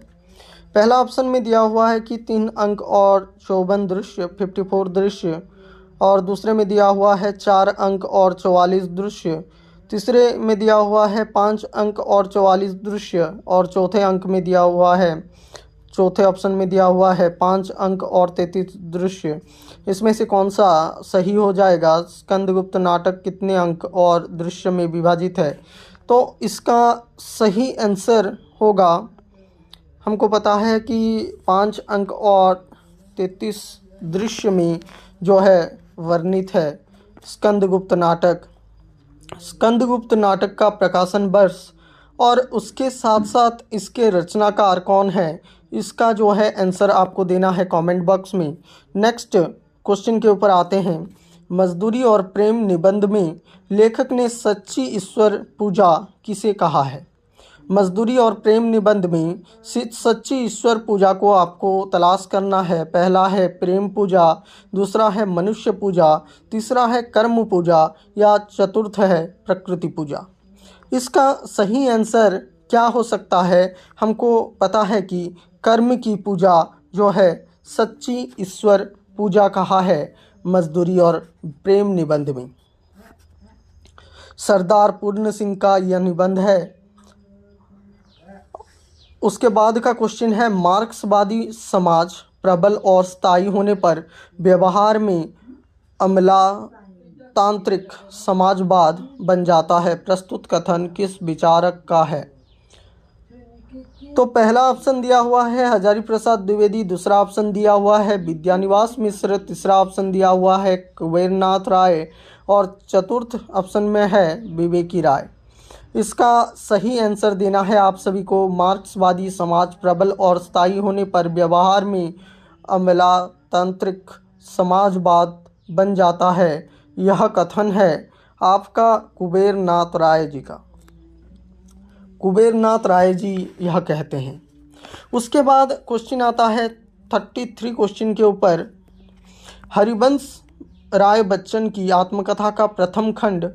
पहला ऑप्शन में दिया हुआ है कि 3 अंक और 54 दृश्य 54 दृश्य, और दूसरे में दिया हुआ है 4 अंक और 44 दृश्य, तीसरे में दिया हुआ है 5 अंक और 44 दृश्य, और चौथे ऑप्शन में दिया हुआ है 5 अंक और 33 दृश्य। इसमें से कौन सा सही हो जाएगा? स्कंदगुप्त नाटक कितने अंक और दृश्य में विभाजित है? तो इसका सही आंसर होगा, हमको पता है कि 5 अंक और 33 दृश्य में जो है वर्णित है स्कंदगुप्त नाटक। स्कंदगुप्त नाटक का प्रकाशन वर्ष और उसके साथ साथ इसके रचनाकार कौन है, इसका जो है आंसर आपको देना है कमेंट बॉक्स में। नेक्स्ट क्वेश्चन के ऊपर आते हैं। मजदूरी और प्रेम निबंध में लेखक ने सच्ची ईश्वर पूजा किसे कहा है? मजदूरी और प्रेम निबंध में सच्ची ईश्वर पूजा को आपको तलाश करना है। पहला है प्रेम पूजा, दूसरा है मनुष्य पूजा, तीसरा है कर्म पूजा या चतुर्थ है प्रकृति पूजा। इसका सही आंसर क्या हो सकता है? हमको पता है कि कर्म की पूजा जो है सच्ची ईश्वर पूजा कहा है मजदूरी और प्रेम निबंध में। सरदार पूर्ण सिंह का यह निबंध है। उसके बाद का क्वेश्चन है, मार्क्सवादी समाज प्रबल और स्थायी होने पर व्यवहार में अमलातांत्रिक समाजवाद बन जाता है। प्रस्तुत कथन किस विचारक का है? तो पहला ऑप्शन दिया हुआ है हजारी प्रसाद द्विवेदी, दूसरा ऑप्शन दिया हुआ है विद्यानिवास मिश्र, तीसरा ऑप्शन दिया हुआ है कुबेरनाथ राय और चतुर्थ ऑप्शन में है विवेकी राय। इसका सही आंसर देना है आप सभी को। मार्क्सवादी समाज प्रबल और स्थायी होने पर व्यवहार में अमलातांत्रिक समाजवाद बन जाता है। यह कथन है आपका कुबेरनाथ राय जी का। कुबेरनाथ राय जी यह कहते हैं। उसके बाद क्वेश्चन आता है 33 क्वेश्चन के ऊपर, हरिवंश राय बच्चन की आत्मकथा का प्रथम खंड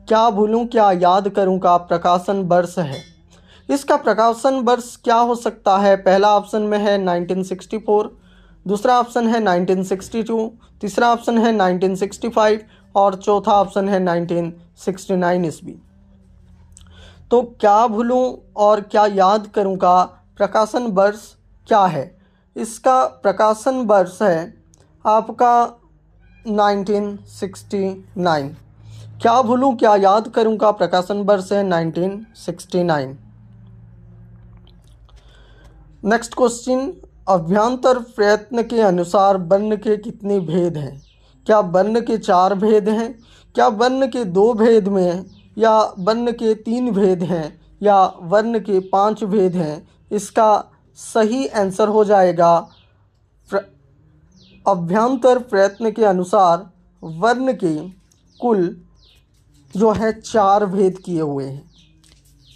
क्या भूलूं क्या याद करूं का प्रकाशन वर्ष है। इसका प्रकाशन वर्ष क्या हो सकता है? पहला ऑप्शन में है 1964, दूसरा ऑप्शन है 1962, तीसरा ऑप्शन है 1965 और चौथा ऑप्शन है 1969 ईस्वी। तो क्या भूलूं और क्या याद करूं का प्रकाशन वर्ष क्या है? इसका प्रकाशन वर्ष है आपका 1969। क्या भूलूं क्या याद करूं का प्रकाशन वर्ष है 1969। नेक्स्ट क्वेश्चन, अभ्यंतर प्रयत्न के अनुसार वर्ण के कितने भेद हैं? क्या वर्ण के 4 भेद हैं, क्या वर्ण के 2 भेद में हैं, या वर्ण के 3 भेद हैं, या वर्ण के 5 भेद हैं? इसका सही आंसर हो जाएगा अभ्यंतर प्रयत्न के अनुसार वर्ण के कुल जो है 4 भेद किए हुए हैं।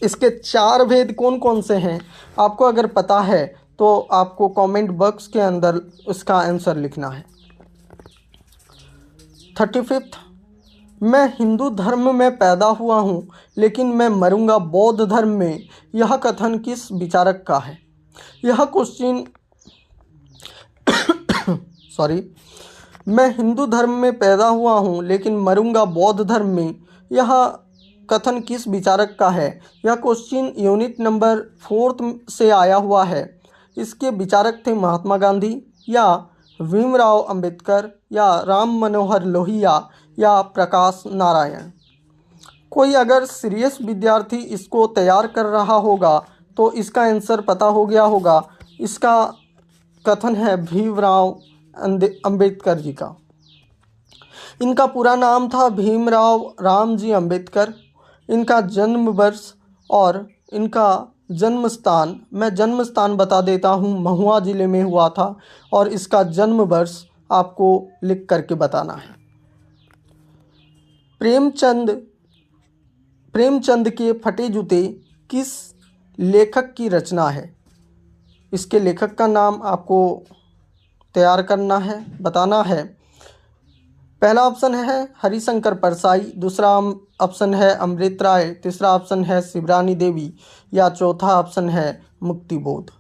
इसके 4 भेद कौन कौन से हैं? आपको अगर पता है तो आपको कमेंट बॉक्स के अंदर उसका आंसर लिखना है। 35, मैं हिंदू धर्म में पैदा हुआ हूँ लेकिन मैं मरूंगा बौद्ध धर्म में। यह कथन किस विचारक का है? यह क्वेश्चन मैं हिंदू धर्म में पैदा हुआ हूँ लेकिन मरूंगा बौद्ध धर्म में, यह कथन किस विचारक का है? यह क्वेश्चन यूनिट नंबर 4 से आया हुआ है। इसके विचारक थे महात्मा गांधी या भीमराव अंबेडकर या राम मनोहर लोहिया या प्रकाश नारायण। कोई अगर सीरियस विद्यार्थी इसको तैयार कर रहा होगा तो इसका आंसर पता हो गया होगा। इसका कथन है भीमराव अंबेडकर जी का। इनका पूरा नाम था भीमराव रामजी अंबेडकर। इनका जन्म वर्ष और इनका जन्म स्थान, मैं जन्म स्थान बता देता हूँ, महुआ ज़िले में हुआ था और इसका जन्म वर्ष आपको लिख करके बताना है। प्रेमचंद के फटे जूते किस लेखक की रचना है? इसके लेखक का नाम आपको तैयार करना है, बताना है। पहला ऑप्शन है हरिशंकर परसाई, दूसरा ऑप्शन है अमृत राय, तीसरा ऑप्शन है शिवरानी देवी या चौथा ऑप्शन है मुक्तिबोध।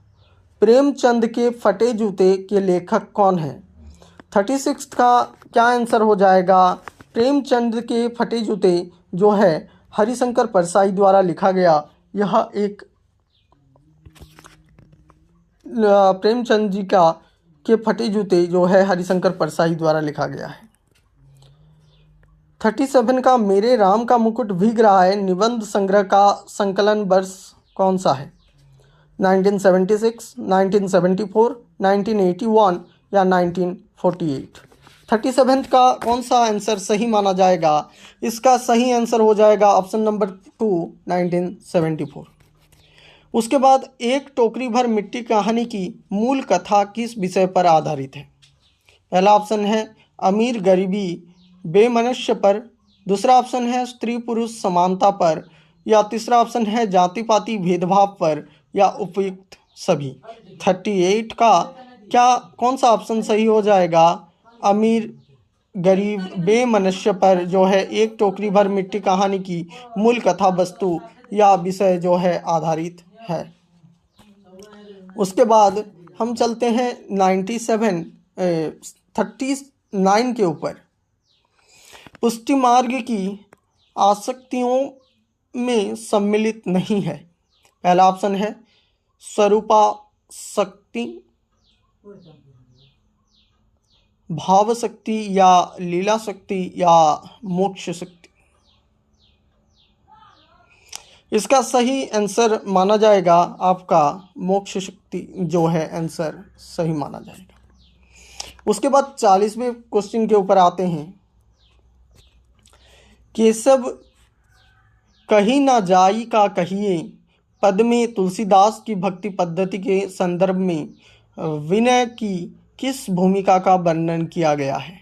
प्रेमचंद के फटे जूते के लेखक कौन हैं? 36 का क्या आंसर हो जाएगा? प्रेमचंद के फटे जूते जो है हरिशंकर परसाई द्वारा लिखा गया। यह एक प्रेमचंद जी का के फटे जूते जो है हरिशंकर परसाई द्वारा लिखा गया है। 37 का मेरे राम का मुकुट भीग रहा है निबंध संग्रह का संकलन वर्ष कौन सा है? 1976, 1974, 1981 या 1948। 37 का कौन सा आंसर सही माना जाएगा? इसका सही आंसर हो जाएगा ऑप्शन नंबर 2, 1974। उसके बाद एक टोकरी भर मिट्टी कहानी की मूल कथा किस विषय पर आधारित है? पहला ऑप्शन है अमीर गरीबी बेमनुष्य पर, दूसरा ऑप्शन है स्त्री पुरुष समानता पर, या तीसरा ऑप्शन है जाति पाति भेदभाव पर, या उपयुक्त सभी। 38 का क्या कौन सा ऑप्शन सही हो जाएगा? अमीर गरीब बेमनुष्य पर जो है एक टोकरी भर मिट्टी कहानी की मूल कथा वस्तु या विषय जो है आधारित है। उसके बाद हम चलते हैं 39 के ऊपर। पुष्टि मार्ग की आसक्तियों में सम्मिलित नहीं है। पहला ऑप्शन है स्वरूपासक्ति, भाव शक्ति, या लीला शक्ति, या मोक्ष शक्ति। इसका सही आंसर माना जाएगा आपका मोक्ष शक्ति जो है आंसर सही माना जाएगा। उसके बाद 40वें क्वेश्चन के ऊपर आते हैं। केशव कहीं ना जाई का कहिए पद में तुलसीदास की भक्ति पद्धति के संदर्भ में विनय की किस भूमिका का वर्णन किया गया है?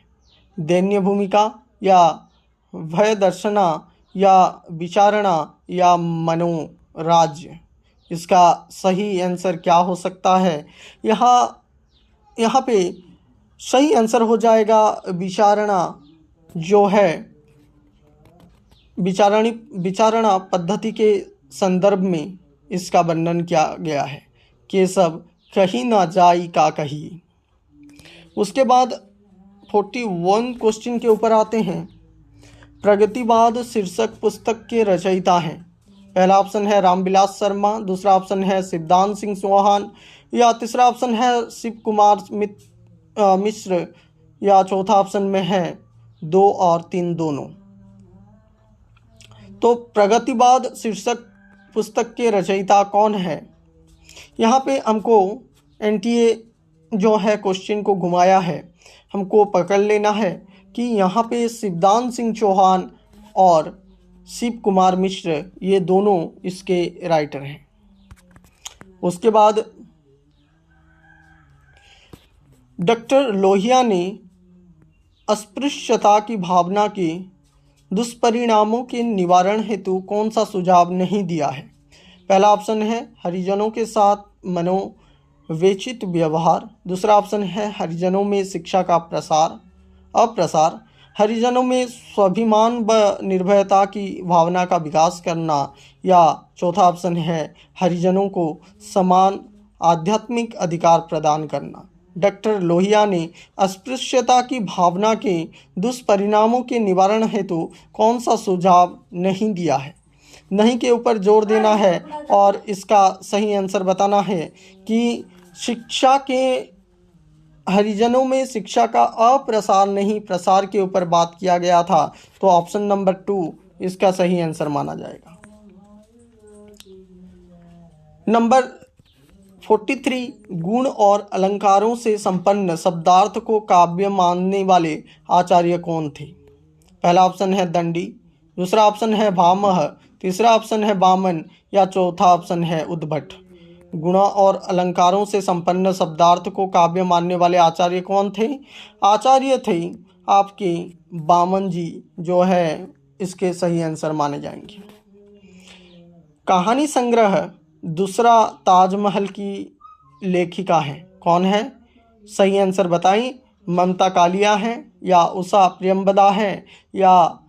दैन्य भूमिका, या भय दर्शना, या विचारणा, या मनोराज्य। इसका सही आंसर क्या हो सकता है? यहाँ पे सही आंसर हो जाएगा विचारणा जो है विचारणा पद्धति के संदर्भ में इसका वर्णन किया गया है। केशव कहीं ना जाई का कहिए। उसके बाद 41 क्वेश्चन के ऊपर आते हैं। प्रगतिवाद शीर्षक पुस्तक के रचयिता हैं। पहला ऑप्शन है रामविलास शर्मा, दूसरा ऑप्शन है सिद्धांत सिंह चौहान, या तीसरा ऑप्शन है शिव कुमार मिश्र, या चौथा ऑप्शन में है 2 और 3 दोनों। तो प्रगतिवाद शीर्षक पुस्तक के रचयिता कौन है? यहाँ पे हमको एनटीए जो है क्वेश्चन को घुमाया है। हमको पकड़ लेना है कि यहाँ पे सिद्धांत सिंह चौहान और शिव कुमार मिश्र ये दोनों इसके राइटर हैं। उसके बाद डॉक्टर लोहिया ने अस्पृश्यता की भावना के दुष्परिणामों के निवारण हेतु कौन सा सुझाव नहीं दिया है? पहला ऑप्शन है हरिजनों के साथ मनोवेचित व्यवहार, दूसरा ऑप्शन है हरिजनों में शिक्षा का अप्रसार, हरिजनों में स्वाभिमान व निर्भयता की भावना का विकास करना, या चौथा ऑप्शन है हरिजनों को समान आध्यात्मिक अधिकार प्रदान करना। डॉक्टर लोहिया ने अस्पृश्यता की भावना के दुष्परिणामों के निवारण हेतु कौन सा सुझाव नहीं दिया है? नहीं के ऊपर जोर देना है और इसका सही आंसर बताना है कि शिक्षा के हरिजनों में शिक्षा का अप्रसार नहीं प्रसार के ऊपर बात किया गया था। तो ऑप्शन नंबर 2 इसका सही आंसर माना जाएगा। नंबर 43 गुण और अलंकारों से संपन्न शब्दार्थ को काव्य मानने वाले आचार्य कौन थे? पहला ऑप्शन है दंडी, दूसरा ऑप्शन है भामह, तीसरा ऑप्शन है वामन, या चौथा ऑप्शन है उद्भट। गुण और अलंकारों से संपन्न शब्दार्थ को काव्य मानने वाले आचार्य कौन थे? आचार्य थे आपके वामन जी जो है इसके सही आंसर माने जाएंगे। कहानी संग्रह दूसरा ताजमहल की लेखिका है कौन है? सही आंसर बताएं। ममता कालिया है, या उषा प्रियंवदा है, या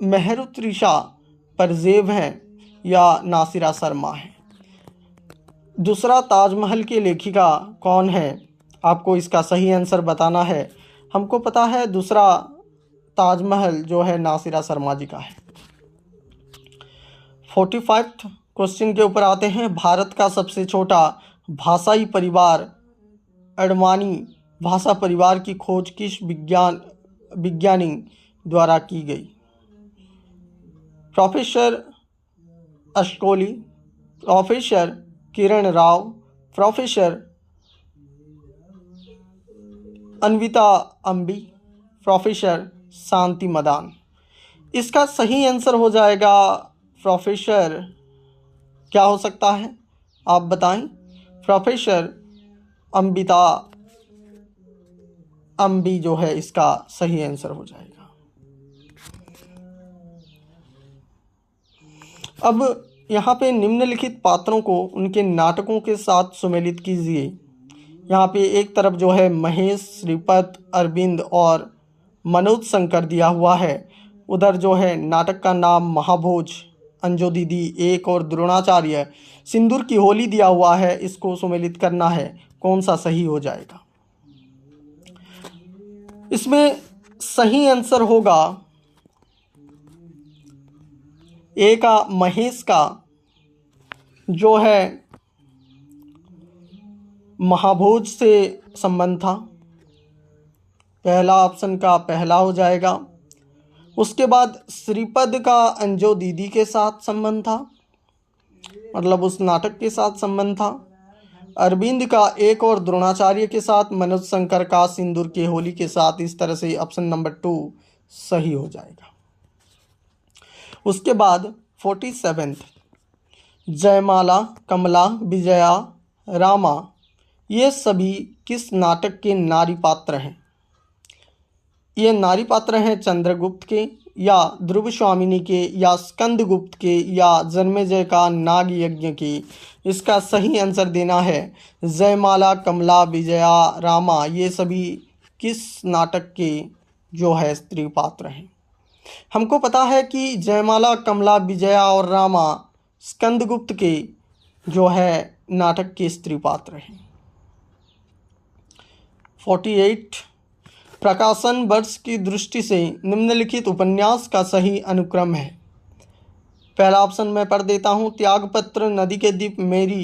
मेहरुत्रिशा परजेब है, या नासिरा शर्मा है। दूसरा ताजमहल की लेखिका कौन है? आपको इसका सही आंसर बताना है। हमको पता है दूसरा ताजमहल जो है नासिरा शर्मा जी का है। 45 क्वेश्चन के ऊपर आते हैं। भारत का सबसे छोटा भाषाई परिवार अडवाणी भाषा परिवार की खोज किस विज्ञानी द्वारा की गई? Professor अश्कोली, professor Kiran Rao, professor Anvita अम्बी, प्रोफेसर शांति मदान। इसका सही आंसर हो जाएगा प्रोफेसर क्या हो सकता है आप बताएं? प्रोफेसर अंबिता अम्बी जो है इसका सही आंसर हो जाएगा। अब यहाँ पे निम्नलिखित पात्रों को उनके नाटकों के साथ सुमेलित कीजिए। यहाँ पे एक तरफ जो है महेश, श्रीपद, अरविंद और मनोज शंकर दिया हुआ है। उधर जो है नाटक का नाम महाभोज, अंजू दीदी एक और द्रोणाचार्य, सिंदूर की होली दिया हुआ है। इसको सुमेलित करना है, कौन सा सही हो जाएगा। इसमें सही आंसर होगा ए का महेश का जो है महाभोज से संबंध था। पहला ऑप्शन का पहला हो जाएगा। उसके बाद श्रीपद का अंजू दीदी के साथ संबंध था, मतलब उस नाटक के साथ संबंध था। अरविंद का एक और द्रोणाचार्य के साथ, मनोज शंकर का सिंदूर की होली के साथ। इस तरह से ऑप्शन नंबर 2 सही हो जाएगा। उसके बाद 47 जयमाला, कमला, विजया, रामा ये सभी किस नाटक के नारी पात्र हैं। ये नारी पात्र हैं चंद्रगुप्त के, या ध्रुव स्वामिनी के, या स्कंदगुप्त के, या जन्मेजय का नाग यज्ञ के। इसका सही आंसर देना है जयमाला, कमला, विजया, रामा ये सभी किस नाटक के जो है स्त्री पात्र हैं। हमको पता है कि जयमाला, कमला, विजया और रामा स्कंदगुप्त के जो है नाटक के स्त्री पात्र हैं। 48 प्रकाशन वर्ष की दृष्टि से निम्नलिखित उपन्यास का सही अनुक्रम है। पहला ऑप्शन मैं पढ़ देता हूँ, त्यागपत्र, नदी के दीप, मेरी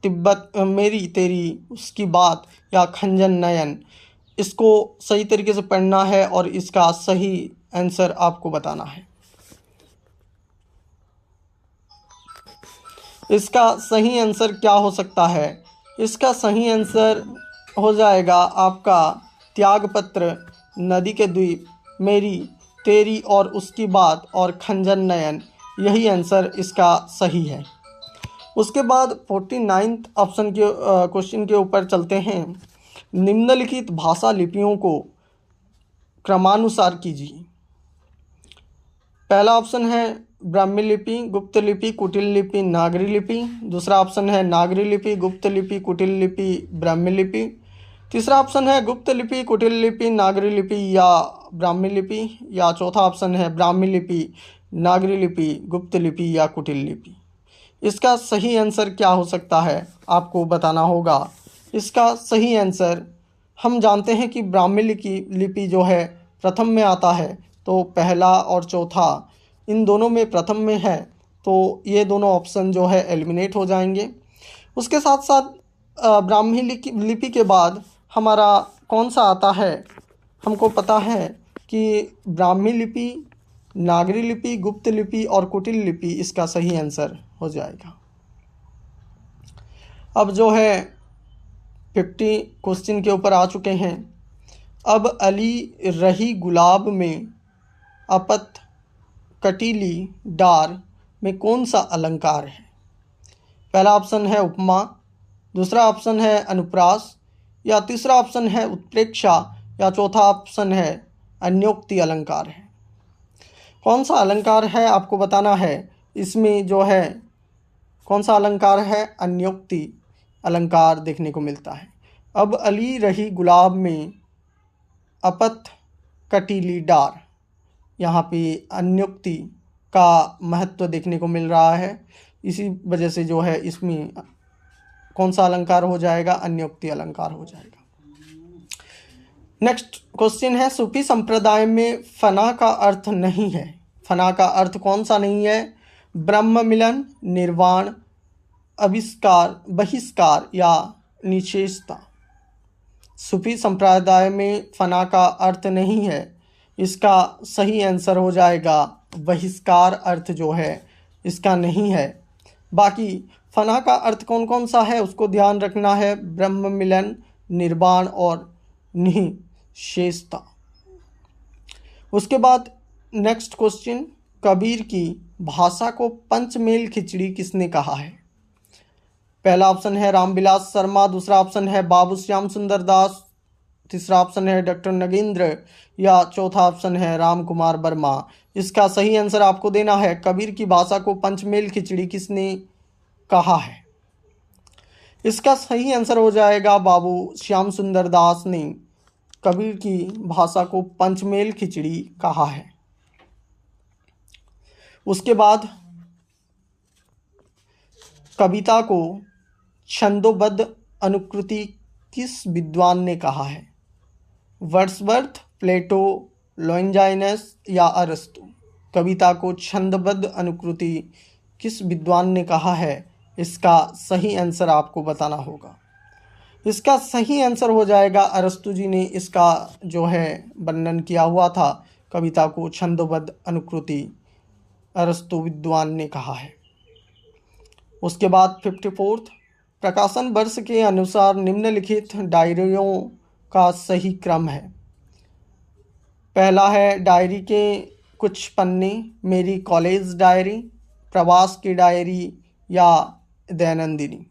तिब्बत, मेरी तेरी, उसकी बात, या खंजन नयन। इसको सही तरीके से पढ़ना है और इसका सही आंसर आपको बताना है। इसका सही आंसर क्या हो सकता है। इसका सही आंसर हो जाएगा आपका त्यागपत्र, नदी के द्वीप, मेरी तेरी और उसकी बात और खंजन नयन। यही आंसर इसका सही है। उसके बाद 49 ऑप्शन के क्वेश्चन के ऊपर चलते हैं। निम्नलिखित भाषा लिपियों को क्रमानुसार कीजिए। पहला ऑप्शन है ब्राह्मी लिपि, गुप्त लिपि, कुटिल लिपि, नागरी लिपि। दूसरा ऑप्शन है नागरी लिपि, गुप्त लिपि, कुटिल लिपि, ब्राह्मी लिपि। तीसरा ऑप्शन है गुप्त लिपि, कुटिल लिपि, नागरी लिपि या ब्राह्मी लिपि। या चौथा ऑप्शन है ब्राह्मी लिपि, नागरी लिपि, गुप्त लिपि या कुटिल लिपि। इसका सही आंसर क्या हो सकता है आपको बताना होगा। इसका सही आंसर हम जानते हैं कि ब्राह्मी लिपि जो है प्रथम में आता है, तो पहला और चौथा इन दोनों में प्रथम में है, तो ये दोनों ऑप्शन जो है एलिमिनेट हो जाएंगे। उसके साथ साथ ब्राह्मी लिपि के बाद हमारा कौन सा आता है, हमको पता है कि ब्राह्मी लिपि, नागरी लिपि, गुप्त लिपि और कुटिल लिपि इसका सही आंसर हो जाएगा। अब जो है 50 क्वेश्चन के ऊपर आ चुके हैं। अब अली रही गुलाब में अपत कटीली डार में कौन सा अलंकार है। पहला ऑप्शन है उपमा, दूसरा ऑप्शन है अनुप्रास, या तीसरा ऑप्शन है उत्प्रेक्षा, या चौथा ऑप्शन है अन्योक्ति अलंकार है। कौन सा अलंकार है आपको बताना है। इसमें जो है कौन सा अलंकार है, अन्योक्ति अलंकार देखने को मिलता है। अब अली रही गुलाब में अपत कटीली डार, यहाँ पे अन्योक्ति का महत्व देखने को मिल रहा है। इसी वजह से जो है इसमें कौन सा अलंकार हो जाएगा, अन्योक्ति अलंकार हो जाएगा। नेक्स्ट क्वेश्चन है, सूफी संप्रदाय में फना का अर्थ नहीं है। फना का अर्थ कौन सा नहीं है। ब्रह्म मिलन, निर्वाण, अविष्कार, बहिष्कार या निशेषता। सूफी संप्रदाय में फना का अर्थ नहीं है। इसका सही आंसर हो जाएगा बहिष्कार अर्थ जो है इसका नहीं है। बाकी फना का अर्थ कौन कौन सा है उसको ध्यान रखना है, ब्रह्म मिलन, निर्वाण और निशेषता। उसके बाद नेक्स्ट क्वेश्चन, कबीर की भाषा को पंचमेल खिचड़ी किसने कहा है। पहला ऑप्शन है रामविलास शर्मा, दूसरा ऑप्शन है बाबू श्याम सुंदर दास, तीसरा ऑप्शन है डॉक्टर नगेंद्र या चौथा ऑप्शन है राम कुमार वर्मा। इसका सही आंसर आपको देना है कबीर की भाषा को पंचमेल खिचड़ी किसने कहा है? इसका सही आंसर हो जाएगा बाबू श्याम सुंदर दास ने कबीर की भाषा को पंचमेल खिचड़ी कहा है। उसके बाद कविता को छंदोबद्ध अनुकृति किस विद्वान ने कहा है? वर्ड्सवर्थ, प्लेटो, लॉन्जाइनस या अरस्तु। कविता को छंदबद्ध अनुकृति किस विद्वान ने कहा है? इसका सही आंसर आपको बताना होगा। इसका सही आंसर हो जाएगा अरस्तु जी ने इसका जो है वर्णन किया हुआ था। कविता को छंदोबद्ध अनुकृति अरस्तु विद्वान ने कहा है। उसके बाद 54 प्रकाशन वर्ष के अनुसार निम्नलिखित डायरियों का सही क्रम है। पहला है डायरी के कुछ पन्ने, मेरी कॉलेज डायरी, प्रवास की डायरी या दैनंदिनी।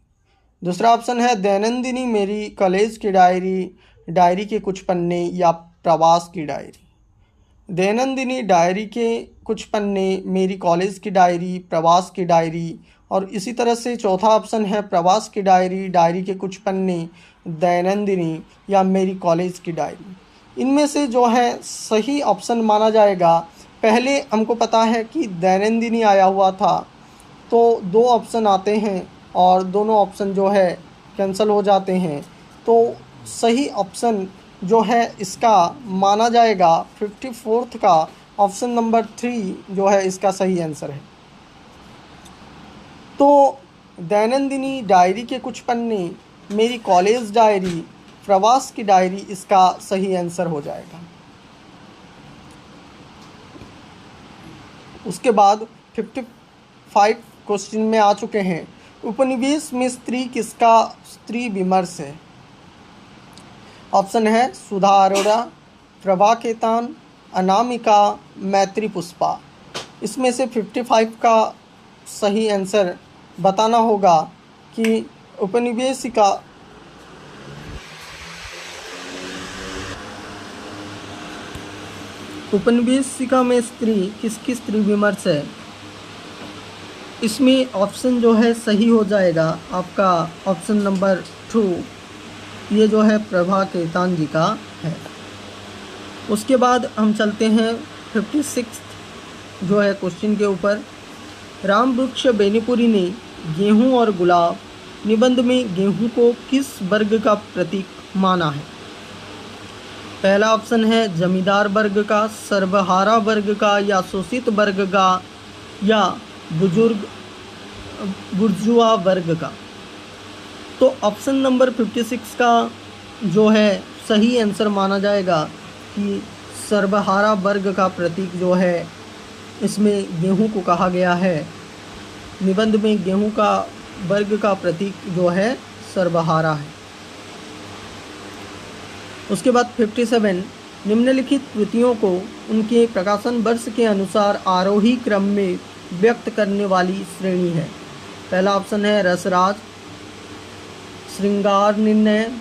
दूसरा ऑप्शन है दैनंदिनी, मेरी कॉलेज की डायरी, डायरी के कुछ पन्ने या प्रवास की डायरी। दैनंदिनी, डायरी के कुछ पन्ने, मेरी कॉलेज की डायरी, प्रवास की डायरी। और इसी तरह से चौथा ऑप्शन है प्रवास की डायरी, डायरी के कुछ पन्ने, दैनंदिनी या मेरी कॉलेज की डायरी। इनमें से जो है सही ऑप्शन माना जाएगा, पहले हमको पता है कि दैनंदिनी आया हुआ था, तो दो ऑप्शन आते हैं और दोनों ऑप्शन जो है कैंसिल हो जाते हैं। तो सही ऑप्शन जो है इसका माना जाएगा 54 का ऑप्शन नंबर 3 जो है इसका सही आंसर है। तो दैनंदिनी, डायरी के कुछ पन्ने, मेरी कॉलेज डायरी, प्रवास की डायरी इसका सही आंसर हो जाएगा। उसके बाद 55 क्वेश्चन में आ चुके हैं। उपनिवेश में स्त्री किसका स्त्री विमर्श है? ऑप्शन है सुधा अरोड़ा, प्रभा केतान, अनामिका, मैत्री पुष्पा। इसमें से 55 का सही आंसर बताना होगा कि उपनिवेशिका में स्त्री किसकी स्त्री विमर्श है? इसमें ऑप्शन जो है सही हो जाएगा आपका ऑप्शन नंबर 2, ये जो है प्रभा केतान जी का है। उसके बाद हम चलते हैं 56 जो है क्वेश्चन के ऊपर। राम वृक्ष बेनीपुरी ने गेहूं और गुलाब निबंध में गेहूं को किस वर्ग का प्रतीक माना है? पहला ऑप्शन है जमींदार वर्ग का, सर्वहारा वर्ग का या शोषित वर्ग का या बुर्जुआ वर्ग का। तो ऑप्शन नंबर 56 का जो है सही आंसर माना जाएगा कि सर्वहारा वर्ग का प्रतीक जो है इसमें गेहूं को कहा गया है। निबंध में गेहूं का वर्ग का प्रतीक जो है सर्वहारा है। उसके बाद 57 निम्नलिखित कृतियों को उनके प्रकाशन वर्ष के अनुसार आरोही क्रम में व्यक्त करने वाली श्रेणी है। पहला ऑप्शन है रसराज, श्रृंगार निर्णय,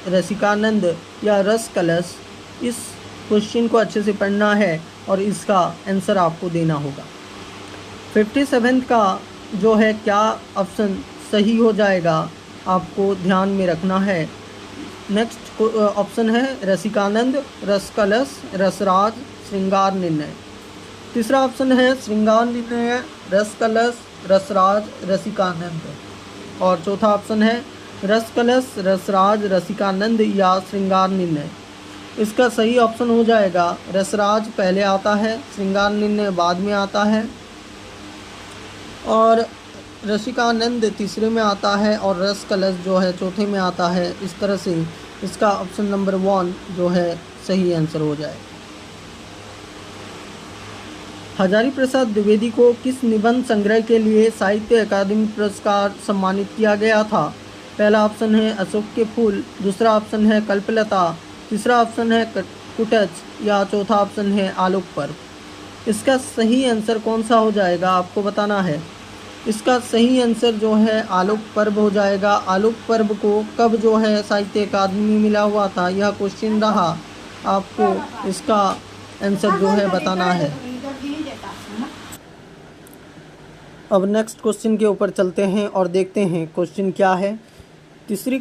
रसिकानंद या रस कलश। इस क्वेश्चन को अच्छे से पढ़ना है और इसका आंसर आपको देना होगा। 57 का जो है क्या ऑप्शन सही हो जाएगा आपको ध्यान में रखना है। नेक्स्ट ऑप्शन है रसिकानंद, रस कलश, रसराज, श्रृंगार निर्णय। तीसरा ऑप्शन है श्रृंगार निर्णय, रस कलश, रसराज, रसिकानंद। और चौथा ऑप्शन है रस कलश, रसराज, रसिकानंद या श्रृंगार निर्णय। इसका सही ऑप्शन हो जाएगा रसराज पहले आता है, श्रृंगार निर्णय बाद में आता है और रसिकानंद तीसरे में आता है और रस कलश जो है चौथे में आता है। इस तरह से इसका ऑप्शन नंबर 1 जो है सही आंसर हो जाए। हजारी प्रसाद द्विवेदी को किस निबंध संग्रह के लिए साहित्य अकादमी पुरस्कार सम्मानित किया गया था? पहला ऑप्शन है अशोक के फूल, दूसरा ऑप्शन है कल्पलता, तीसरा ऑप्शन है कुटच या चौथा ऑप्शन है आलोक पर्व। इसका सही आंसर कौन सा हो जाएगा आपको बताना है। इसका सही आंसर जो है आलोक पर्व हो जाएगा। आलोक पर्व को कब जो है साहित्य अकादमी मिला हुआ था, यह क्वेश्चन रहा, आपको इसका आंसर जो है बताना है। अब नेक्स्ट क्वेश्चन के ऊपर चलते हैं और देखते हैं क्वेश्चन क्या है। तीसरी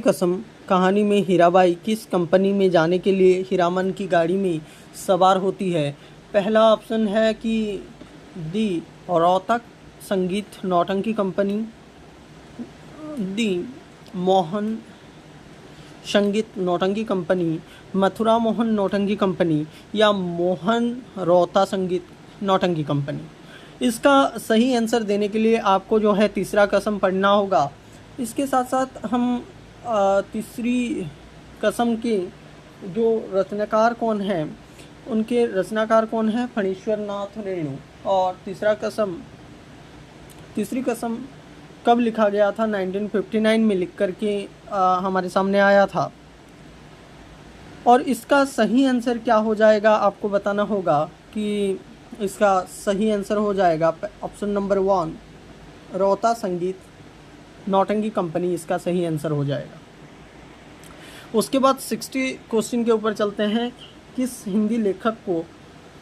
कसम कहानी में हीराबाई किस कंपनी में जाने के लिए हीरामन की गाड़ी में सवार होती है? पहला ऑप्शन है कि दी रोहतक संगीत नौटंकी कंपनी, दी मोहन संगीत नौटंकी कंपनी, मथुरा मोहन नौटंकी कंपनी, या मोहन रोहता संगीत नौटंकी कंपनी। इसका सही आंसर देने के लिए आपको जो है तीसरा कसम पढ़ना होगा। इसके साथ साथ हम तीसरी कसम के जो रचनाकार कौन हैं, उनके रचनाकार कौन हैं? फणीश्वर नाथ रेणु। और तीसरी कसम कब लिखा गया था? 1959 में लिख करके हमारे सामने आया था। और इसका सही आंसर क्या हो जाएगा आपको बताना होगा कि इसका सही आंसर हो जाएगा ऑप्शन नंबर 1 रोहता संगीत नौटंकी कंपनी, इसका सही आंसर हो जाएगा। उसके बाद 60 क्वेश्चन के ऊपर चलते हैं। किस हिंदी लेखक को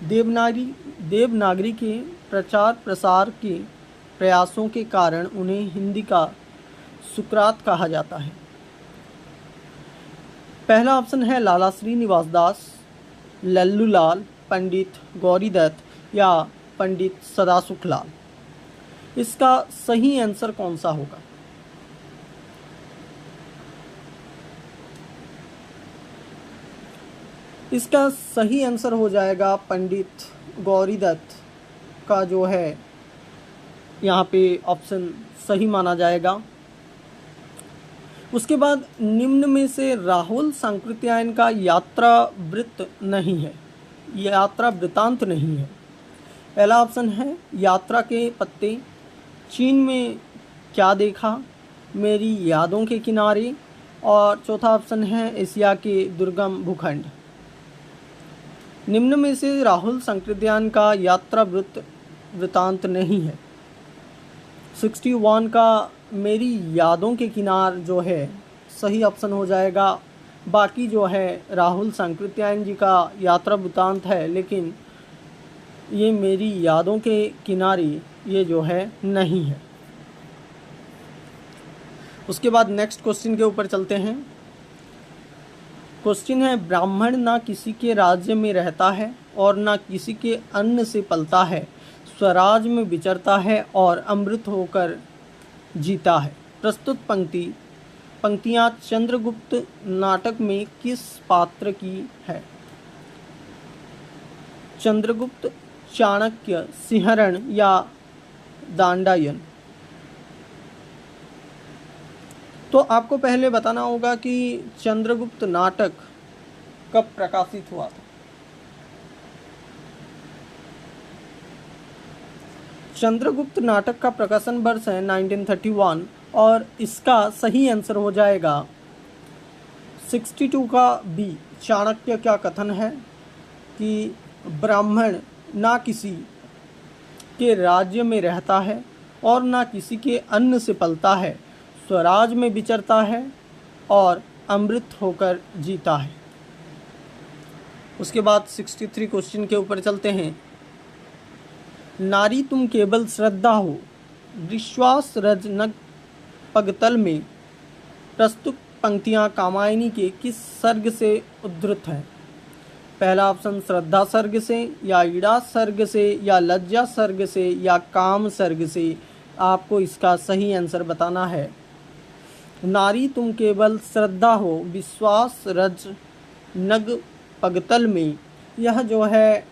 देवनागरी के प्रचार प्रसार के प्रयासों के कारण उन्हें हिंदी का सुकरात कहा जाता है? पहला ऑप्शन है लाला श्रीनिवास दास, लल्लू लाल, पंडित गौरीदत्त या पंडित सदासुखलाल। इसका सही आंसर कौन सा होगा? इसका सही आंसर हो जाएगा पंडित गौरीदत्त का जो है यहाँ पे ऑप्शन सही माना जाएगा। उसके बाद निम्न में से राहुल सांकृत्यायन का यात्रा वृत्तांत नहीं है। पहला ऑप्शन है यात्रा के पत्ते, चीन में क्या देखा, मेरी यादों के किनारे, और चौथा ऑप्शन है एशिया के दुर्गम भूखंड। निम्न में से राहुल सांकृत्यायन का यात्रा वृत्तांत नहीं है। 61 का मेरी यादों के किनार जो है सही ऑप्शन हो जाएगा। बाकी जो है राहुल सांकृत्यायन जी का यात्रा वृत्तांत है, लेकिन ये मेरी यादों के किनारे ये जो है नहीं है। उसके बाद नेक्स्ट क्वेश्चन के ऊपर चलते हैं। क्वेश्चन है ब्राह्मण ना किसी के राज्य में रहता है और ना किसी के अन्न से पलता है, स्वराज में विचरता है और अमृत होकर जीता है। प्रस्तुत पंक्तियाँ चंद्रगुप्त नाटक में किस पात्र की है? चंद्रगुप्त, चाणक्य, सिंहरण या दांडायन। तो आपको पहले बताना होगा कि चंद्रगुप्त नाटक कब प्रकाशित हुआ था। चंद्रगुप्त नाटक का प्रकाशन वर्ष है 1931 और इसका सही आंसर हो जाएगा 62 का बी। चाणक्य का कथन है कि ब्राह्मण ना किसी के राज्य में रहता है और ना किसी के अन्न से पलता है, स्वराज में विचरता है और अमृत होकर जीता है। उसके बाद 63 क्वेश्चन के ऊपर चलते हैं। नारी तुम केवल श्रद्धा हो, विश्वास रजनक पगतल में प्रस्तुत पंक्तियाँ कामायनी के किस सर्ग से उद्धृत हैं? पहला ऑप्शन श्रद्धा सर्ग से, या ईड़ा सर्ग से, या लज्जा सर्ग से, या काम सर्ग से। आपको इसका सही आंसर बताना है। नारी तुम केवल श्रद्धा हो, विश्वास रज नग पगतल में, यह जो है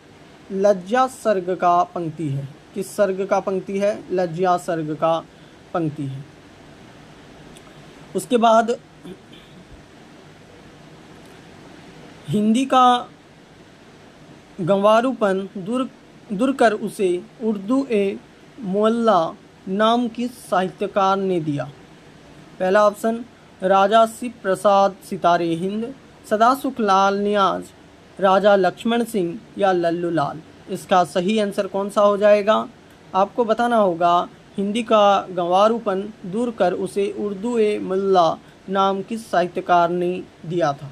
लज्जा सर्ग का पंक्ति है। किस सर्ग का पंक्ति है? लज्जा सर्ग का पंक्ति है। उसके बाद हिंदी का गंवारूपन दूर कर उसे उर्दू ए मोल्ला नाम किस साहित्यकार ने दिया? पहला ऑप्शन राजा शिव प्रसाद सितारे हिंद, सदासुख लाल नियाज, राजा लक्ष्मण सिंह या लल्लू लाल। इसका सही आंसर कौन सा हो जाएगा? आपको बताना होगा हिंदी का गंवारूपन दूर कर उसे उर्दू ए मुल्ला नाम किस साहित्यकार ने दिया था।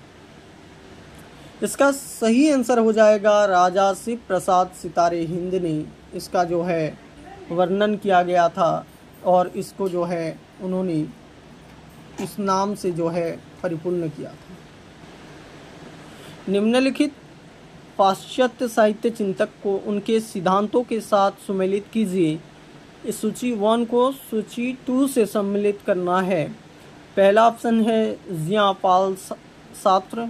इसका सही आंसर हो जाएगा राजा शिव प्रसाद सितारे हिंद ने इसका जो है वर्णन किया गया था और इसको जो है उन्होंने इस नाम से जो है परिपूर्ण किया था। निम्नलिखित पाश्चात्य साहित्य चिंतक को उनके सिद्धांतों के साथ सम्मिलित कीजिए। इस सूची 1 को सूची 2 से सम्मिलित करना है। पहला ऑप्शन है जियां पाल सार्त्र,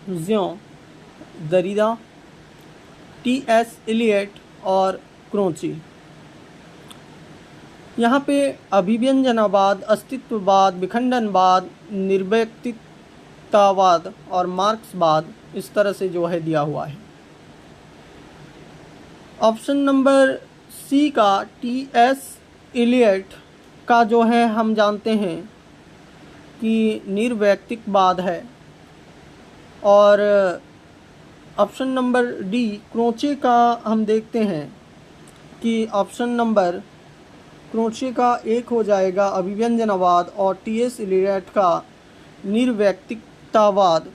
जियों दरिदा, टी.एस. इलियट और क्रोची। यहाँ पे अभिव्यंजनावाद, अस्तित्ववाद, विखंडनवाद, निर्व्यक्तिकतावाद और मार्क्सवाद इस तरह से जो है दिया हुआ है। ऑप्शन नंबर सी का टी.एस. इलियट का जो है हम जानते हैं कि निर्व्यक्तिकवाद है और ऑप्शन नंबर डी क्रोचे का हम देखते हैं कि ऑप्शन नंबर क्रोचे का 1 हो जाएगा अभिव्यंजनावाद और टी.एस. इलियट का निर्व्यक्तिकतावाद।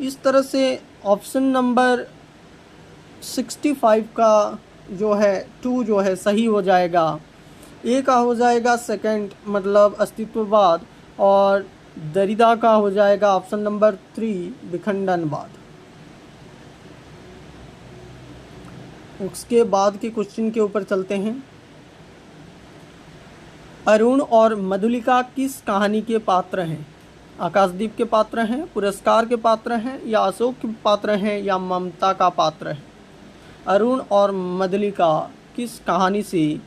इस तरह से ऑप्शन नंबर 65 का जो है 2 जो है सही हो जाएगा। ए का हो जाएगा सेकंड मतलब अस्तित्ववाद और दरिदा का हो जाएगा ऑप्शन नंबर 3 विखंडनवाद। उसके बाद के क्वेश्चन के ऊपर चलते हैं। अरुण और मधुलिका किस कहानी के पात्र हैं? आकाशदीप के पात्र हैं, पुरस्कार के पात्र हैं या अशोक के पात्र हैं या ममता का पात्र है? अरुण और मधुलिका किस कहानी से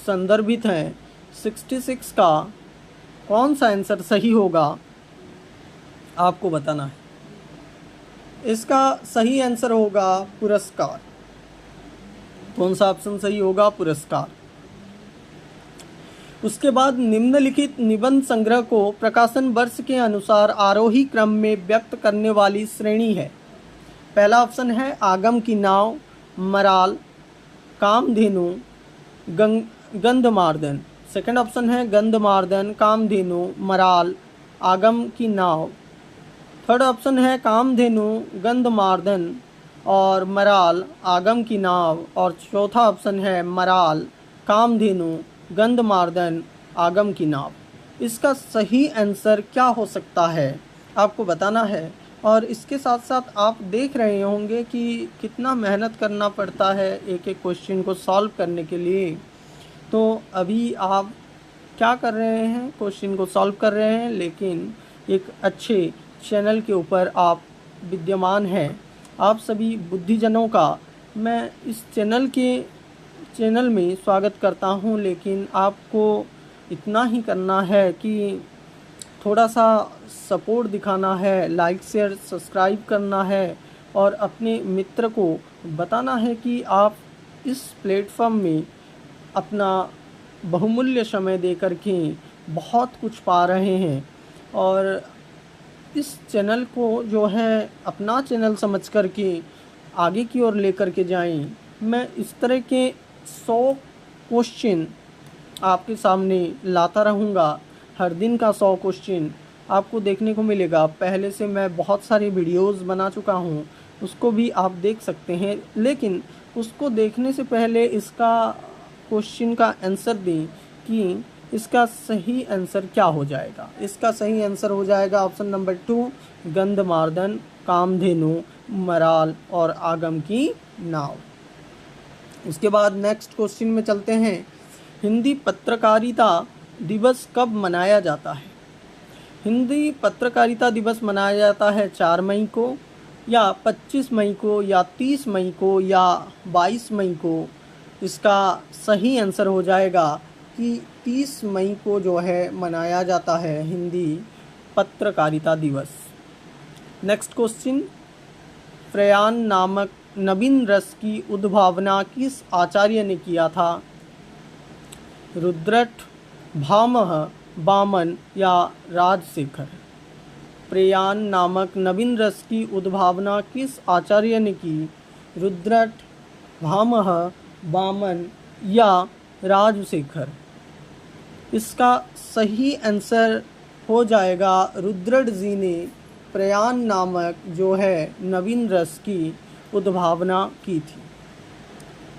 संदर्भित हैं? 66 का कौन सा आंसर सही होगा आपको बताना है। इसका सही आंसर होगा पुरस्कार। कौन सा ऑप्शन सही होगा? पुरस्कार। उसके बाद निम्नलिखित निबंध संग्रह को प्रकाशन वर्ष के अनुसार आरोही क्रम में व्यक्त करने वाली श्रेणी है। पहला ऑप्शन है आगम की नाव, moral, Kamdhenu, Gandhamardan. Second option है गंधमार्दन, कामधेनु, मराल, आगम की नाव। थर्ड ऑप्शन है कामधेनु, गंधमार्दन और मराल, आगम की नाव। और चौथा ऑप्शन है मराल, कामधेनु, गंधमार्दन, आगम की नाव। इसका सही आंसर क्या हो सकता है आपको बताना है। और इसके साथ साथ आप देख रहे होंगे कि कितना मेहनत करना पड़ता है एक एक क्वेश्चन को सॉल्व करने के लिए। तो अभी आप क्या कर रहे हैं? क्वेश्चन को सॉल्व कर रहे हैं, लेकिन एक अच्छे चैनल के ऊपर आप विद्यमान हैं। आप सभी बुद्धिजनों का मैं इस चैनल में स्वागत करता हूं, लेकिन आपको इतना ही करना है कि थोड़ा सा सपोर्ट दिखाना है, लाइक शेयर सब्सक्राइब करना है और अपने मित्र को बताना है कि आप इस प्लेटफॉर्म में अपना बहुमूल्य समय देकर के बहुत कुछ पा रहे हैं। और इस चैनल को जो है अपना चैनल समझ कर के आगे की ओर लेकर के जाएं। मैं इस तरह के 100 क्वेश्चन आपके सामने लाता रहूँगा। हर दिन का 100 क्वेश्चन आपको देखने को मिलेगा। पहले से मैं बहुत सारे वीडियोस बना चुका हूँ, उसको भी आप देख सकते हैं, लेकिन उसको देखने से पहले इसका क्वेश्चन का आंसर दें कि इसका सही आंसर क्या हो जाएगा। इसका सही आंसर हो जाएगा option number 2 Gandhamardan, Kamdhenu, moral और आगम की नाव। उसके बाद नेक्स्ट क्वेश्चन में चलते हैं। हिंदी पत्रकारिता दिवस कब मनाया जाता है? हिंदी पत्रकारिता दिवस मनाया जाता है 4 मई को या 25 मई को या 30 मई को या 22 मई को। इसका सही आंसर हो जाएगा कि 30 मई को जो है मनाया जाता है हिंदी पत्रकारिता दिवस। Next question. प्रयाण नामक नवीन रस की उद्भावना किस आचार्य ने किया था? रुद्रट, भामह, वामन या राजशेखर? प्रयाण नामक नवीन रस की उद्भावना किस आचार्य ने की? रुद्रट, भामह, वामन या राजशेखर। इसका सही आंसर हो जाएगा रुद्रट जी ने प्रयाण नामक जो है नवीन रस की उद्भावना की थी।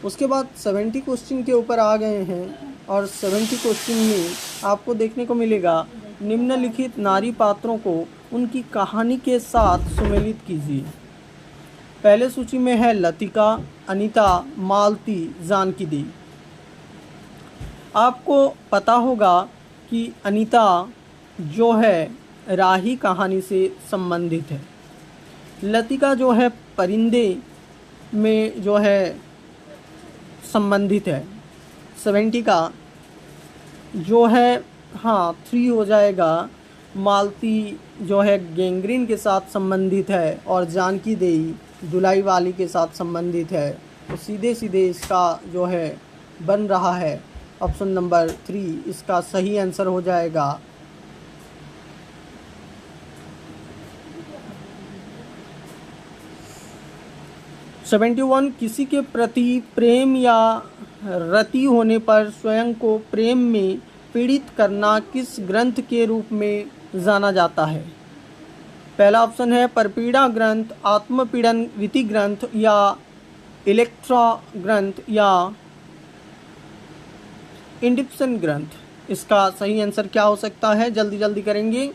उसके बाद 70 क्वेश्चन के ऊपर आ गए हैं और 70 क्वेश्चन में आपको देखने को मिलेगा निम्नलिखित नारी पात्रों को उनकी कहानी के साथ सुमेलित कीजिए। पहले सूची में है लतिका, अनीता, मालती, जानकी देवी। आपको पता होगा कि अनीता जो है राही कहानी से संबंधित है। लतिका जो है परिंदे में जो है संबंधित है। 70 का जो है 3 हो जाएगा। मालती जो है गैंग्रीन के साथ संबंधित है और जानकी देवी धुलाई वाली के साथ संबंधित है। तो सीधे सीधे इसका जो है बन रहा है ऑप्शन नंबर 3, इसका सही आंसर हो जाएगा। किसी के प्रति प्रेम या रति होने पर स्वयं को प्रेम में पीड़ित करना किस ग्रंथ के रूप में जाना जाता है? पहला ऑप्शन है परपीड़ा ग्रंथ, आत्मपीड़न विधि ग्रंथ या इलेक्ट्रा ग्रंथ या इंडिप्सन ग्रंथ। इसका सही आंसर क्या हो सकता है? जल्दी जल्दी करेंगे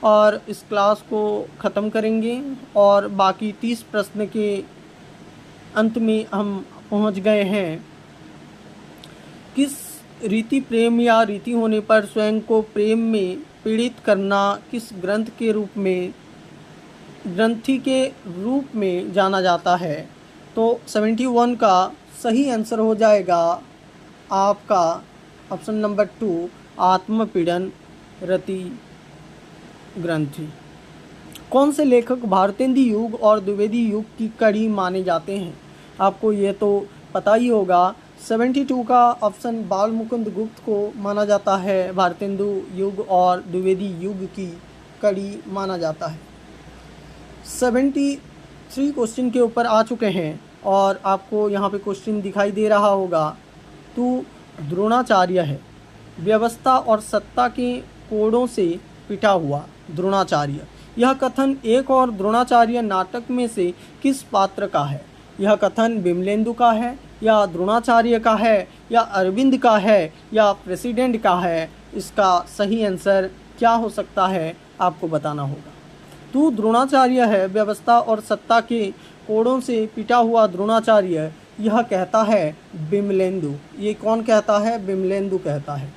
और इस क्लास को ख़त्म करेंगे और बाकी 30 प्रश्न के अंत में हम पहुंच गए हैं। किस रीति प्रेम या रीति होने पर स्वयं को प्रेम में पीड़ित करना किस ग्रंथ के रूप में ग्रंथि के रूप में जाना जाता है? तो 71 का सही आंसर हो जाएगा आपका ऑप्शन नंबर 2, आत्मपीड़न रति ग्रंथि। कौन से लेखक भारतेंदु युग और द्विवेदी युग की कड़ी माने जाते हैं? आपको ये तो पता ही होगा। 72 का ऑप्शन बाल मुकुंद गुप्त को माना जाता है, भारतेंदु युग और द्विवेदी युग की कड़ी माना जाता है। 73 क्वेश्चन के ऊपर आ चुके हैं और आपको यहाँ पे क्वेश्चन दिखाई दे रहा होगा। तो द्रोणाचार्य है, व्यवस्था और सत्ता के कोड़ों से पिटा हुआ द्रोणाचार्य। यह कथन एक और द्रोणाचार्य नाटक में से किस पात्र का है? यह कथन विमलेंदु का है या द्रोणाचार्य का है या अरविंद का है या प्रेसिडेंट का है? इसका सही आंसर क्या हो सकता है आपको बताना होगा। तो द्रोणाचार्य है, व्यवस्था और सत्ता के कोड़ों से पिटा हुआ द्रोणाचार्य, यह कहता है विमलेंदु। ये कौन कहता है? विमलेंदु कहता है।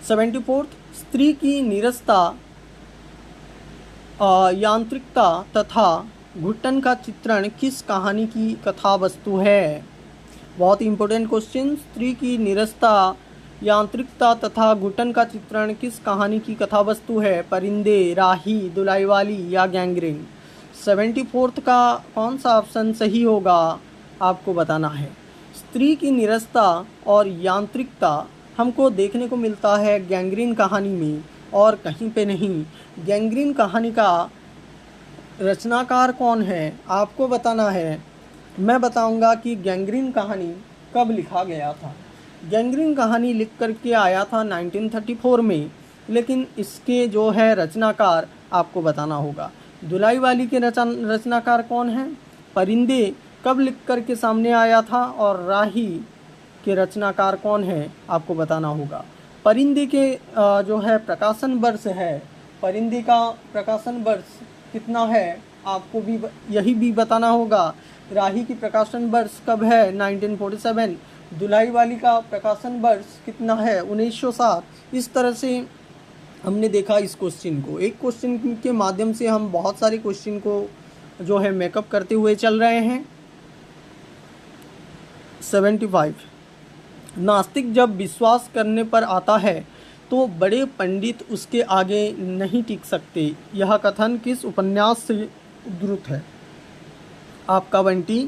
74 स्त्री की नीरसता, यांत्रिकता तथा घुटन का चित्रण किस कहानी की कथा वस्तु है? बहुत इंपॉर्टेंट क्वेश्चन। स्त्री की नीरसता, यांत्रिकता तथा घुटन का चित्रण किस कहानी की कथा वस्तु है? परिंदे, राही, धुलाई वाली या गैंग्रीन। 74 का कौन सा ऑप्शन सही होगा आपको बताना है। स्त्री की नीरसता और यांत्रिकता हमको देखने को मिलता है गैंग्रीन कहानी में और कहीं पे नहीं। गैंग्रीन कहानी का रचनाकार कौन है आपको बताना है। मैं बताऊंगा कि गैंग्रीन कहानी कब लिखा गया था। गैंग्रीन कहानी लिख करके आया था 1934 में, लेकिन इसके जो है रचनाकार आपको बताना होगा। धुलाई वाली के रचनाकार कौन हैं? परिंदे कब लिख करके सामने आया था और राही के रचनाकार कौन है आपको बताना होगा। परिंदे के जो है प्रकाशन वर्ष है, परिंदे का प्रकाशन वर्ष कितना है आपको भी यही भी बताना होगा। राही की प्रकाशन वर्ष कब है? 1947। धुलाई वाली का प्रकाशन वर्ष कितना है? 1907। इस तरह से हमने देखा इस क्वेश्चन को। एक क्वेश्चन के माध्यम से हम बहुत सारे क्वेश्चन को जो है मेकअप करते हुए चल रहे हैं। 75 नास्तिक जब विश्वास करने पर आता है तो बड़े पंडित उसके आगे नहीं टिक सकते। यह कथन किस उपन्यास से उद्धृत है? आपका बंटी,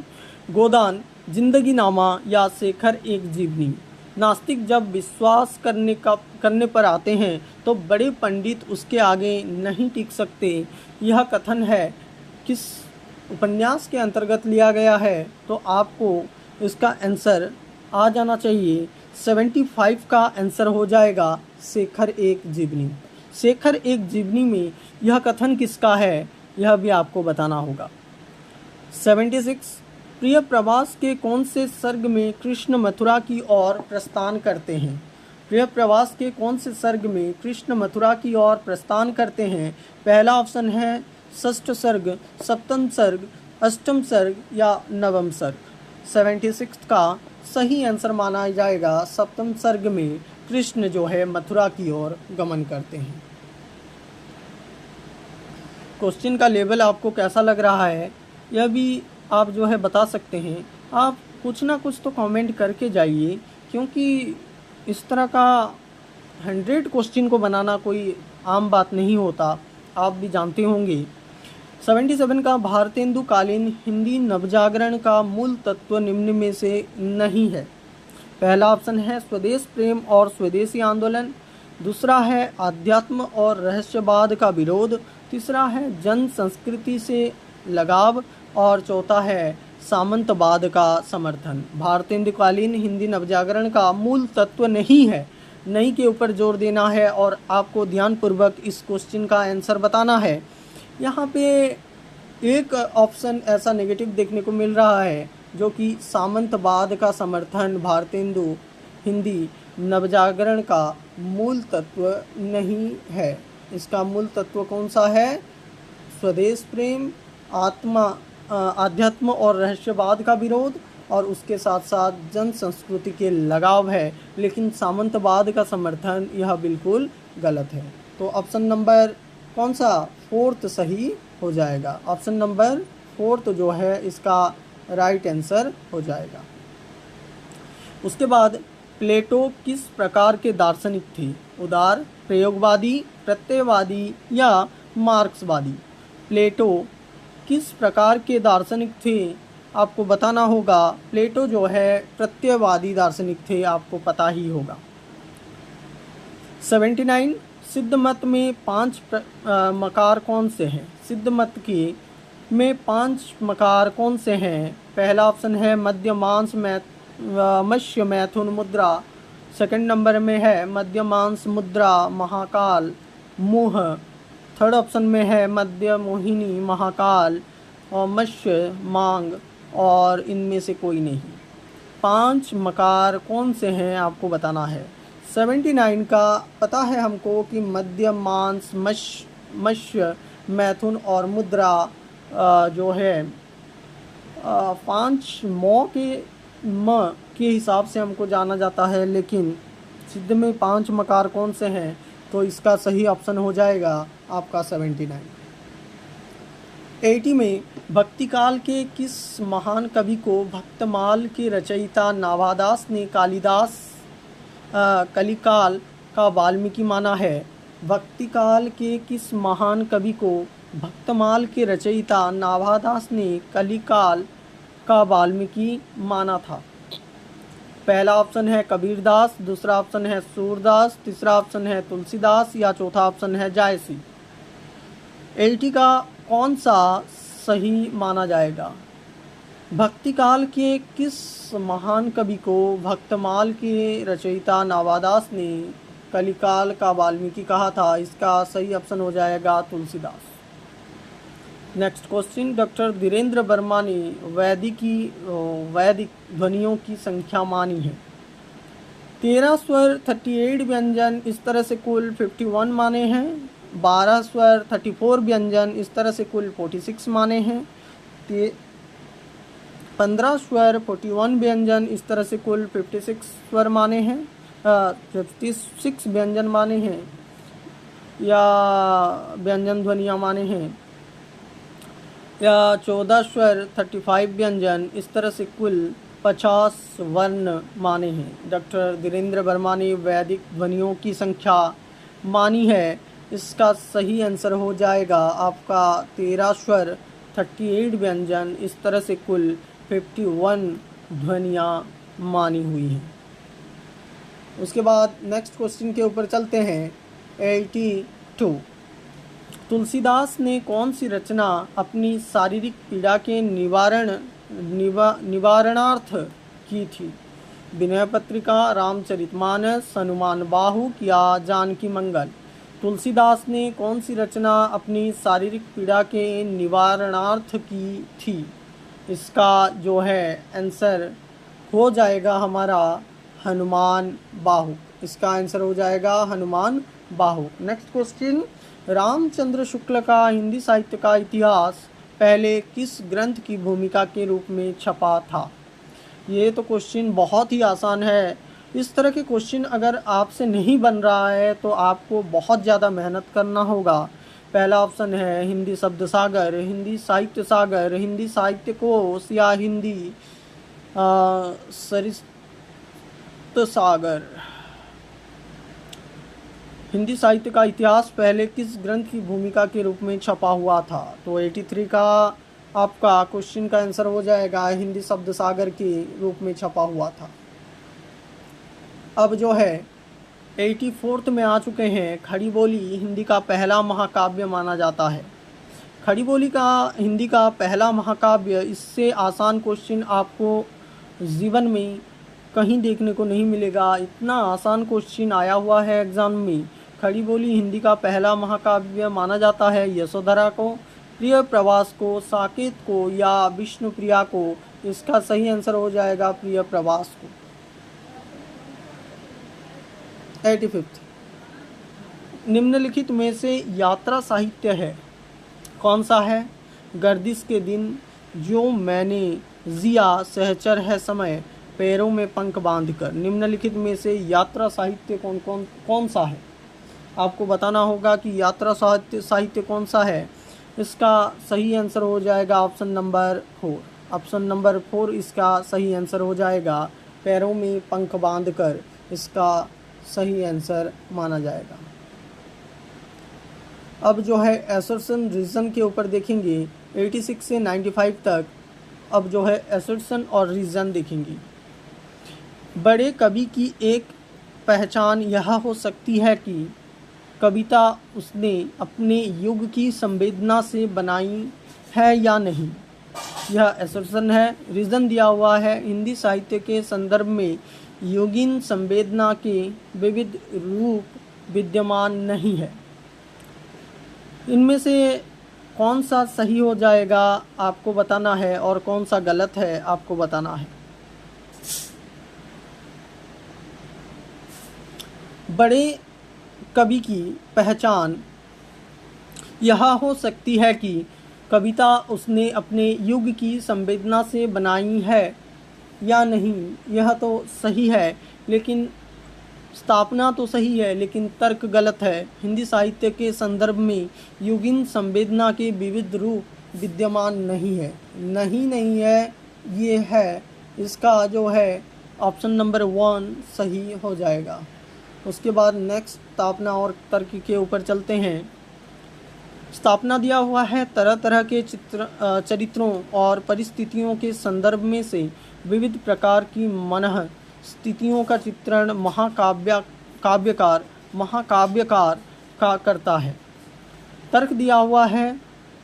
गोदान, जिंदगी नामा या शेखर एक जीवनी। नास्तिक जब विश्वास करने पर आते हैं तो बड़े पंडित उसके आगे नहीं टिक सकते। यह कथन है किस उपन्यास के अंतर्गत लिया गया है? तो आपको इसका आंसर आ जाना चाहिए। 75 का आंसर हो जाएगा शेखर एक जीवनी। शेखर एक जीवनी में यह कथन किसका है, यह भी आपको बताना होगा। 76 प्रिय प्रवास के कौन से सर्ग में कृष्ण मथुरा की ओर प्रस्थान करते हैं। प्रिय प्रवास के कौन से सर्ग में कृष्ण मथुरा की ओर प्रस्थान करते हैं। पहला ऑप्शन है षष्ठ सर्ग, सप्तम सर्ग, अष्टम सर्ग या नवम सर्ग। 76 का सही आंसर माना जाएगा सप्तम सर्ग में कृष्ण जो है मथुरा की ओर गमन करते हैं। क्वेश्चन का लेवल आपको कैसा लग रहा है यह भी आप जो है बता सकते हैं। आप कुछ ना कुछ तो कमेंट करके जाइए, क्योंकि इस तरह का 100 क्वेश्चन को बनाना कोई आम बात नहीं होता, आप भी जानते होंगे। 77 का भारतेंदु कालीन हिंदी नवजागरण का मूल तत्व निम्न में से नहीं है। पहला ऑप्शन है स्वदेश प्रेम और स्वदेशी आंदोलन, दूसरा है आध्यात्म और रहस्यवाद का विरोध, तीसरा है जन संस्कृति से लगाव और चौथा है सामंतवाद का समर्थन। भारतेंदुकालीन हिंदी नवजागरण का मूल तत्व नहीं है, नहीं के ऊपर जोर देना है और आपको ध्यानपूर्वक इस क्वेश्चन का आंसर बताना है। यहाँ पे एक ऑप्शन ऐसा नेगेटिव देखने को मिल रहा है जो कि सामंतवाद का समर्थन भारतेंदु हिंदी नवजागरण का मूल तत्व नहीं है। इसका मूल तत्व कौन सा है? स्वदेश प्रेम, आध्यात्म और रहस्यवाद का विरोध और उसके साथ साथ जन संस्कृति के लगाव है, लेकिन सामंतवाद का समर्थन यह बिल्कुल गलत है। तो ऑप्शन नंबर कौन सा? 4th सही हो जाएगा। ऑप्शन नंबर 4th जो है इसका राइट आंसर हो जाएगा। उसके बाद प्लेटो किस प्रकार के दार्शनिक थे? उदार, प्रयोगवादी, प्रत्ययवादी या मार्क्सवादी। प्लेटो किस प्रकार के दार्शनिक थे आपको बताना होगा। प्लेटो जो है प्रत्ययवादी दार्शनिक थे, आपको पता ही होगा। 79 सिद्ध मत में 5 मकार कौन से हैं? सिद्ध मत की में 5 मकार कौन से हैं? पहला ऑप्शन है मध्य मांस मत्स्य मैथुन मुद्रा, सेकंड नंबर में है मध्य मांस मुद्रा महाकाल मुह, थर्ड ऑप्शन में है मध्य मोहिनी महाकाल और मत्स्य मांग और इनमें से कोई नहीं। 5 मकार कौन से हैं आपको बताना है। 79 का पता है हमको कि मध्य मांस मत्स्य मैथुन और मुद्रा जो है 5 मौ के हिसाब से हमको जाना जाता है, लेकिन सिद्ध में 5 मकार कौन से हैं? तो इसका सही ऑप्शन हो जाएगा आपका 79। 80 में भक्तिकाल के किस महान कवि को भक्तमाल के रचयिता नाभादास ने कलिकाल का वाल्मीकि माना है? भक्तिकाल के किस महान कवि को भक्तमाल के रचयिता नाभादास ने कलिकाल का वाल्मीकि माना था? पहला ऑप्शन है कबीरदास, दूसरा ऑप्शन है सूरदास, तीसरा ऑप्शन है तुलसीदास या चौथा ऑप्शन है जायसी। 80 का कौन सा सही माना जाएगा? भक्तिकाल के किस महान कवि को भक्तमाल के रचयिता नाभादास ने कलिकाल का वाल्मीकि कहा था? इसका सही ऑप्शन हो जाएगा Tulsidas. Next question, doctor Dhirendra Verma ने वैदिक ध्वनियों की संख्या मानी है। 13 स्वर 38 व्यंजन इस तरह से कुल 51 माने हैं। 12 स्वर 34 व्यंजन इस तरह से कुल 46 माने हैं। 15 स्वर 41 व्यंजन इस तरह से कुल 56 स्वर माने हैं, 56 व्यंजन माने हैं या व्यंजन ध्वनियाँ माने हैं, या 14 स्वर 35 व्यंजन इस तरह से कुल 50 वर्ण माने हैं। डॉक्टर धीरेन्द्र वर्मा ने वैदिक ध्वनियों की संख्या मानी है। इसका सही आंसर हो जाएगा आपका 13 स्वर 38 व्यंजन इस तरह से कुल 51 ध्वनियाँ मानी हुई हैं। उसके बाद नेक्स्ट क्वेश्चन के ऊपर चलते हैं। 82 तुलसीदास ने कौन सी रचना अपनी शारीरिक पीड़ा के निवारणार्थ की थी? विनय पत्रिका, रामचरितमानस, हनुमान बाहुक या जानकी मंगल। तुलसीदास ने कौन सी रचना अपनी शारीरिक पीड़ा के निवारणार्थ की थी? इसका जो है आंसर हो जाएगा हमारा हनुमान बाहुक। इसका आंसर हो जाएगा हनुमान बाहुक। नेक्स्ट क्वेश्चन, रामचंद्र शुक्ल का हिंदी साहित्य का इतिहास पहले किस ग्रंथ की भूमिका के रूप में छपा था? ये तो क्वेश्चन बहुत ही आसान है। इस तरह के क्वेश्चन अगर आपसे नहीं बन रहा है तो आपको बहुत ज़्यादा मेहनत करना होगा। पहला ऑप्शन है हिंदी शब्द सागर, हिंदी साहित्य सागर, हिंदी साहित्य कोश या हिंदी सरित सागर। हिंदी साहित्य का इतिहास पहले किस ग्रंथ की भूमिका के रूप में छपा हुआ था? तो 83 का आपका क्वेश्चन का आंसर हो जाएगा हिंदी शब्द सागर के रूप में छपा हुआ था। अब जो है 84th में आ चुके हैं। खड़ी बोली हिंदी का पहला महाकाव्य माना जाता है। खड़ी बोली का हिंदी का पहला महाकाव्य, इससे आसान क्वेश्चन आपको जीवन में कहीं देखने को नहीं मिलेगा। इतना आसान क्वेश्चन आया हुआ है एग्जाम में। खड़ी बोली हिंदी का पहला महाकाव्य माना जाता है यशोधरा को, प्रिय प्रवास को, साकेत को या विष्णुप्रिया को। इसका सही आंसर हो जाएगा प्रिय प्रवास को। 85th, निम्नलिखित में से यात्रा साहित्य है कौन सा है? गर्दिश के दिन, जो मैंने जिया, सहचर है समय, पैरों में पंख बांधकर। निम्नलिखित में से यात्रा साहित्य कौन सा है? आपको बताना होगा कि यात्रा साहित्य कौन सा है। इसका सही आंसर हो जाएगा ऑप्शन नंबर 4। ऑप्शन नंबर 4 इसका सही आंसर हो जाएगा, पैरों में पंख बांधकर। इसका सही आंसर माना जाएगा। अब जो है असर्शन रीजन के ऊपर देखेंगे 86 से 95 तक। अब जो है असर्शन और रीजन देखेंगे। बड़े कवि की एक पहचान यह हो सकती है कि कविता उसने अपने युग की संवेदना से बनाई है या नहीं। यह असर्शन है। रीजन दिया हुआ है हिंदी साहित्य के संदर्भ में युगीन संवेदना के विविध रूप विद्यमान नहीं है। इनमें से कौन सा सही हो जाएगा आपको बताना है और कौन सा गलत है आपको बताना है। बड़े कवि की पहचान यह हो सकती है कि कविता उसने अपने युग की संवेदना से बनाई है या नहीं। यह तो सही है, लेकिन स्थापना तो सही है, लेकिन तर्क गलत है। हिंदी साहित्य के संदर्भ में युगीन संवेदना के विविध रूप विद्यमान नहीं है। नहीं है, ये है। इसका जो है ऑप्शन नंबर 1 सही हो जाएगा। उसके बाद नेक्स्ट स्थापना और तर्क के ऊपर चलते हैं। स्थापना दिया हुआ है तरह तरह के चरित्रों और परिस्थितियों के संदर्भ में से विविध प्रकार की मनः स्थितियों का चित्रण महाकाव्यकार का करता है। तर्क दिया हुआ है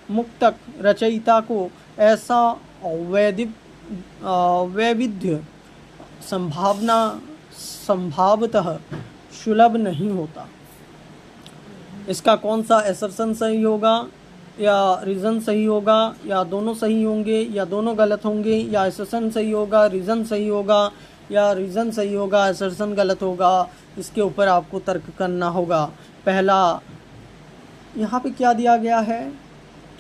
मुक्तक रचयिता को ऐसा वैविध्य संभावतः सुलभ नहीं होता। इसका कौन सा असर्शन सही होगा या रीजन सही होगा, या दोनों सही होंगे या दोनों गलत होंगे, या असर्शन सही होगा रीजन सही होगा, या रीजन सही होगा असर्शन गलत होगा। इसके ऊपर आपको तर्क करना होगा। पहला यहाँ पे क्या दिया गया है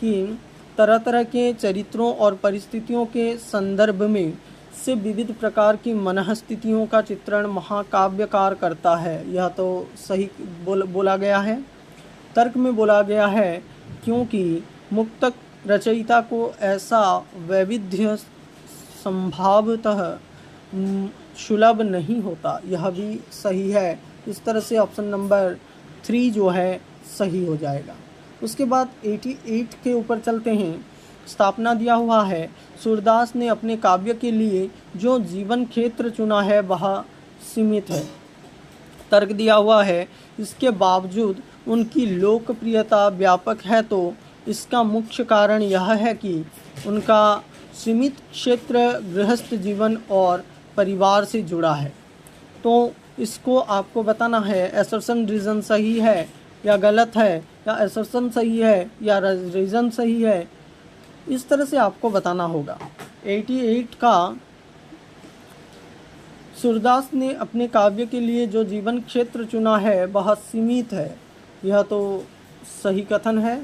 कि तरह तरह के चरित्रों और परिस्थितियों के संदर्भ में से विविध प्रकार की मनःस्थितियों का चित्रण महाकाव्यकार करता है। यह तो सही बोला गया है। तर्क में बोला गया है क्योंकि मुक्तक रचयिता को ऐसा वैविध्य संभावतः सुलभ नहीं होता। यह भी सही है। इस तरह से ऑप्शन नंबर 3 जो है सही हो जाएगा। उसके बाद 88 के ऊपर चलते हैं। स्थापना दिया हुआ है सूरदास ने अपने काव्य के लिए जो जीवन क्षेत्र चुना है वह सीमित है। तर्क दिया हुआ है इसके बावजूद उनकी लोकप्रियता व्यापक है, तो इसका मुख्य कारण यह है कि उनका सीमित क्षेत्र गृहस्थ जीवन और परिवार से जुड़ा है। तो इसको आपको बताना है असर्शन रीज़न सही है या गलत है, या असर्शन सही है या रीज़न सही है, इस तरह से आपको बताना होगा। 88 का सूरदास ने अपने काव्य के लिए जो जीवन क्षेत्र चुना है वह सीमित है, यह तो सही कथन है।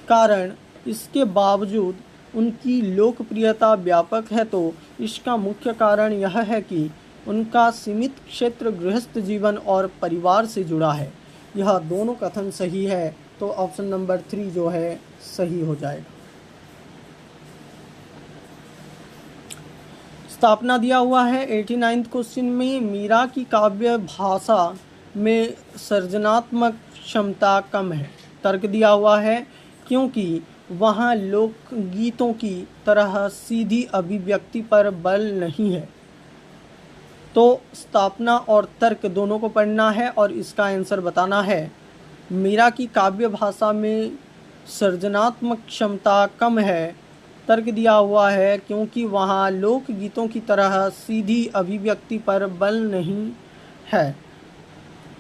कारण इसके बावजूद उनकी लोकप्रियता व्यापक है, तो इसका मुख्य कारण यह है कि उनका सीमित क्षेत्र गृहस्थ जीवन और परिवार से जुड़ा है। यह दोनों कथन सही है, तो ऑप्शन नंबर 3 जो है सही हो जाएगा। स्थापना दिया हुआ है 89th क्वेश्चन में, मीरा की काव्य भाषा में सृजनात्मक क्षमता कम है। तर्क दिया हुआ है क्योंकि वहाँ लोकगीतों की तरह सीधी अभिव्यक्ति पर बल नहीं है। तो स्थापना और तर्क दोनों को पढ़ना है और इसका आंसर बताना है। मीरा की काव्य भाषा में सृजनात्मक क्षमता कम है। तर्क दिया हुआ है क्योंकि वहाँ लोकगीतों की तरह सीधी अभिव्यक्ति पर बल नहीं है।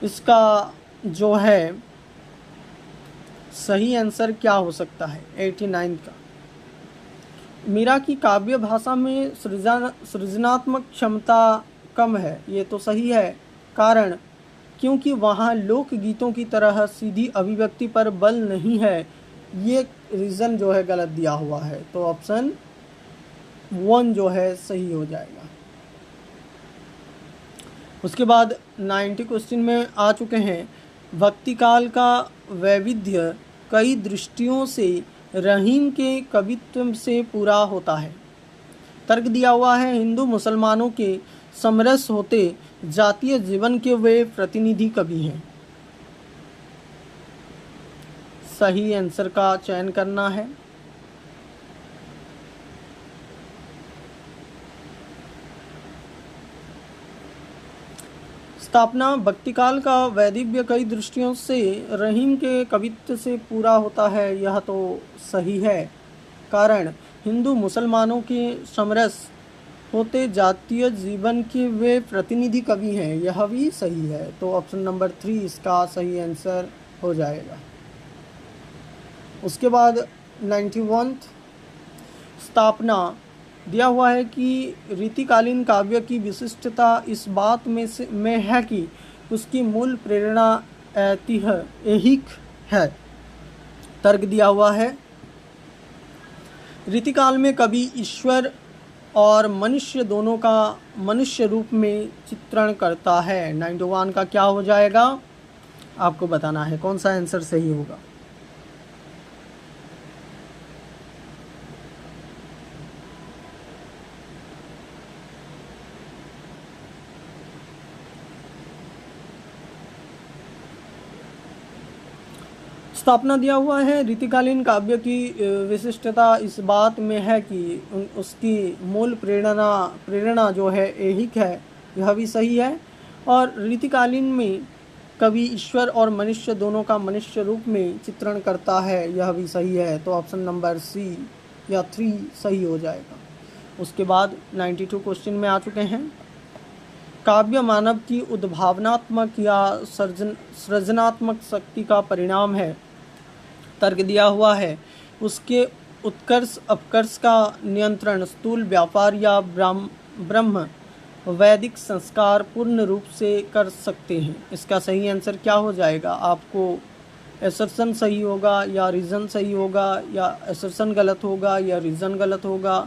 इसका जो है सही आंसर क्या हो सकता है 89 का? मीरा की काव्य भाषा में सृजनात्मक क्षमता कम है, ये तो सही है। कारण क्योंकि वहाँ लोकगीतों की तरह सीधी अभिव्यक्ति पर बल नहीं है, ये रीज़न जो है गलत दिया हुआ है, तो ऑप्शन 1 जो है सही हो जाएगा। उसके बाद 90 क्वेश्चन में आ चुके हैं। भक्ति काल का वैविध्य कई दृष्टियों से रहीम के कवित्व से पूरा होता है। तर्क दिया हुआ है हिंदू मुसलमानों के समरस होते जातीय जीवन के वे प्रतिनिधि कवि हैं। सही आंसर का चयन करना है। स्थापना भक्तिकाल का वैदिव्य कई दृष्टियों से रहीम के कवित्व से पूरा होता है, यह तो सही है। कारण हिंदू मुसलमानों के समरस होते जातीय जीवन के वे प्रतिनिधि कवि हैं, यह भी सही है, तो ऑप्शन नंबर 3 इसका सही आंसर हो जाएगा। उसके बाद 91 स्थापना दिया हुआ है कि रीतिकालीन काव्य की विशिष्टता इस बात में है कि उसकी मूल प्रेरणा ऐतिहासिक है। तर्क दिया हुआ है रीतिकाल में कवि ईश्वर और मनुष्य दोनों का मनुष्य रूप में चित्रण करता है। 91 का क्या हो जाएगा आपको बताना है, कौन सा आंसर सही होगा। स्थापना दिया हुआ है रीतिकालीन काव्य की विशिष्टता इस बात में है कि उसकी मूल प्रेरणा जो है ऐहिक है, यह भी सही है। और रीतिकालीन में कवि ईश्वर और मनुष्य दोनों का मनुष्य रूप में चित्रण करता है, यह भी सही है, तो ऑप्शन नंबर सी या 3 सही हो जाएगा। उसके बाद 92 क्वेश्चन में आ चुके हैं। काव्य मानव की उद्भावनात्मक या सृजनात्मक शक्ति का परिणाम है। तर्क दिया हुआ है उसके उत्कर्ष अपकर्ष का नियंत्रण स्थूल व्यापार या ब्रह्म वैदिक संस्कार पूर्ण रूप से कर सकते हैं। इसका सही आंसर क्या हो जाएगा? आपको असर्शन सही होगा या रीज़न सही होगा, या असर्शन गलत होगा या रीज़न गलत होगा,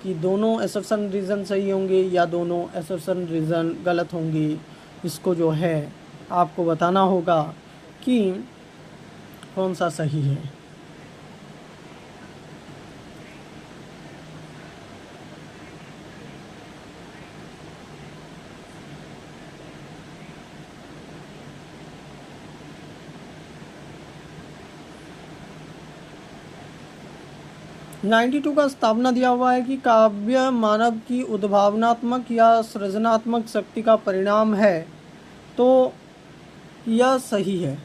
कि दोनों असर्शन रीज़न सही होंगे या दोनों असर्शन रीज़न गलत होंगे। इसको जो है आपको बताना होगा कि कौन सा सही है। (92) का स्थापना दिया हुआ है कि काव्य मानव की उद्भावनात्मक या सृजनात्मक शक्ति का परिणाम है, तो यह सही है,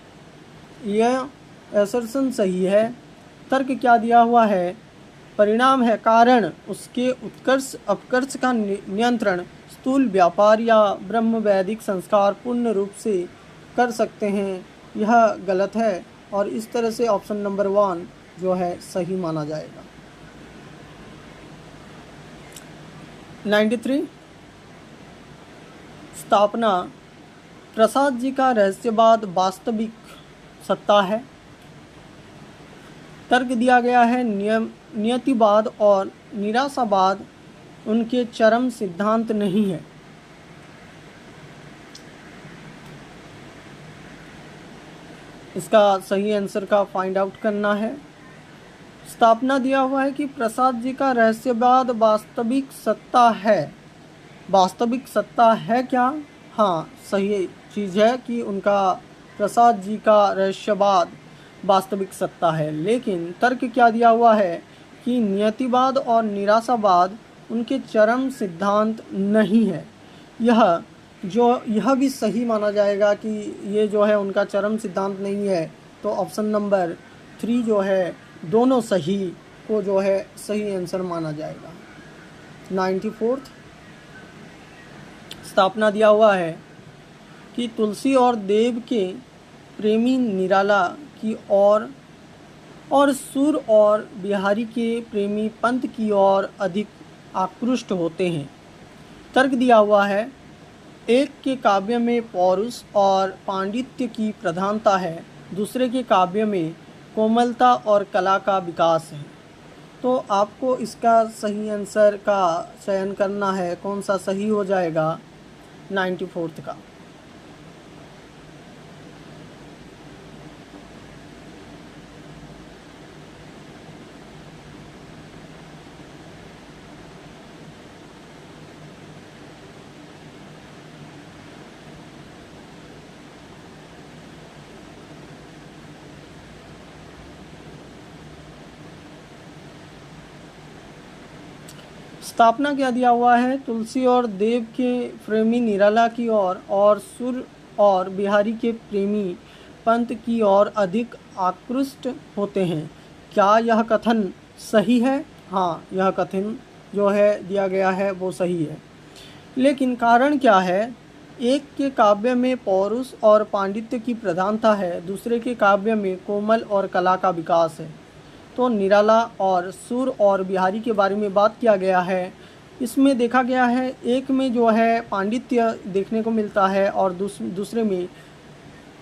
यह असर्शन सही है। तर्क क्या दिया हुआ है परिणाम है, कारण उसके उत्कर्ष अपकर्ष का नियंत्रण स्थूल व्यापार या ब्रह्म वैदिक संस्कार पूर्ण रूप से कर सकते हैं, यह गलत है। और इस तरह से ऑप्शन नंबर 1 जो है सही माना जाएगा। 93 स्थापना प्रसाद जी का रहस्यवाद वास्तविक सत्ता है। तर्क दिया गया है नियतिवाद और निराशावाद उनके चरम सिद्धांत नहीं है। इसका सही आंसर का फाइंड आउट करना है। स्थापना दिया हुआ है कि प्रसाद जी का रहस्यवाद वास्तविक सत्ता है। वास्तविक सत्ता है क्या? हाँ, सही चीज़ है कि उनका प्रसाद जी का रहस्यवाद वास्तविक सत्ता है। लेकिन तर्क क्या दिया हुआ है कि नियतिवाद और निराशावाद उनके चरम सिद्धांत नहीं है। यह भी सही माना जाएगा कि ये जो है उनका चरम सिद्धांत नहीं है। तो ऑप्शन नंबर 3 जो है दोनों सही को जो है सही आंसर माना जाएगा। 94 स्थापना दिया हुआ है कि तुलसी और देव के प्रेमी निराला की और सुर और बिहारी के प्रेमी पंत की ओर अधिक आकृष्ट होते हैं। तर्क दिया हुआ है, एक के काव्य में पौरुष और पांडित्य की प्रधानता है, दूसरे के काव्य में कोमलता और कला का विकास है। तो आपको इसका सही आंसर का चयन करना है, कौन सा सही हो जाएगा 94 का। स्थापना क्या दिया हुआ है, तुलसी और देव के प्रेमी निराला की ओर और सुर और बिहारी के प्रेमी पंत की ओर अधिक आकृष्ट होते हैं। क्या यह कथन सही है? हाँ, यह कथन जो है दिया गया है वो सही है। लेकिन कारण क्या है? एक के काव्य में पौरुष और पांडित्य की प्रधानता है, दूसरे के काव्य में कोमल और कला का विकास है। तो निराला और सुर और बिहारी के बारे में बात किया गया है। इसमें देखा गया है एक में जो है पांडित्य देखने को मिलता है और दूसरे में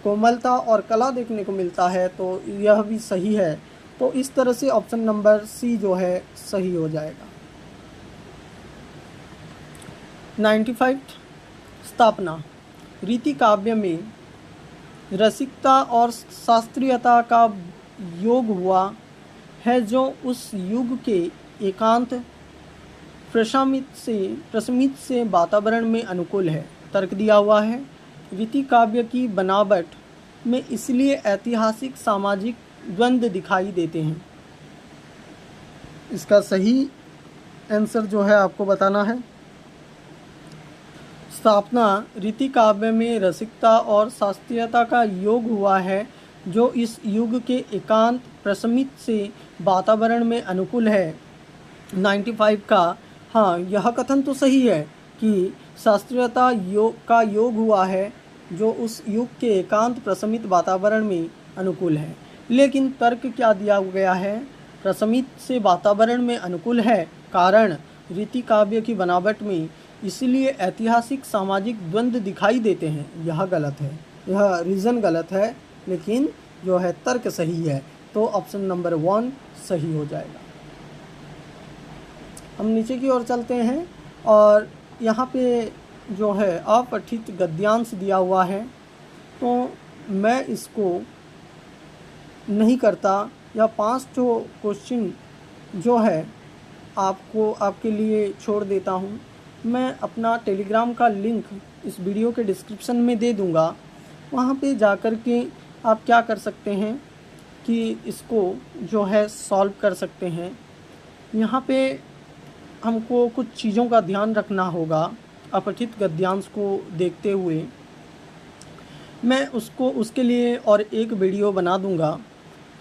कोमलता और कला देखने को मिलता है। तो यह भी सही है। तो इस तरह से ऑप्शन नंबर सी जो है सही हो जाएगा। 95 स्थापना रीति काव्य में रसिकता और शास्त्रीयता का योग हुआ है, जो उस युग के एकांत प्रशमित से वातावरण में अनुकूल है। तर्क दिया हुआ है, रीति काव्य की बनावट में इसलिए ऐतिहासिक सामाजिक द्वंद्व दिखाई देते हैं। इसका सही आंसर जो है आपको बताना है। स्थापना रीति काव्य में रसिकता और शास्त्रीयता का योग हुआ है, जो इस युग के एकांत प्रशमित से वातावरण में अनुकूल है। 95 का हाँ, यह कथन तो सही है कि शास्त्रीयता का योग हुआ है, जो उस युग के एकांत प्रशमित वातावरण में अनुकूल है। लेकिन तर्क क्या दिया गया है? प्रशमित से वातावरण में अनुकूल है, कारण रीति काव्य की बनावट में इसलिए ऐतिहासिक सामाजिक द्वंद्व दिखाई देते हैं। यह गलत है, यह रीज़न गलत है, लेकिन जो है तर्क सही है। तो ऑप्शन नंबर 1 सही हो जाएगा। हम नीचे की ओर चलते हैं और यहाँ पे जो है अपठित गद्यांश दिया हुआ है, तो मैं इसको नहीं करता या 5 क्वेश्चन जो है आपको आपके लिए छोड़ देता हूँ। मैं अपना टेलीग्राम का लिंक इस वीडियो के डिस्क्रिप्शन में दे दूँगा। वहाँ पे जाकर के आप क्या कर सकते हैं कि इसको जो है सॉल्व कर सकते हैं। यहाँ पे हमको कुछ चीज़ों का ध्यान रखना होगा। अपठित गद्यांश को देखते हुए मैं उसके लिए और एक वीडियो बना दूँगा।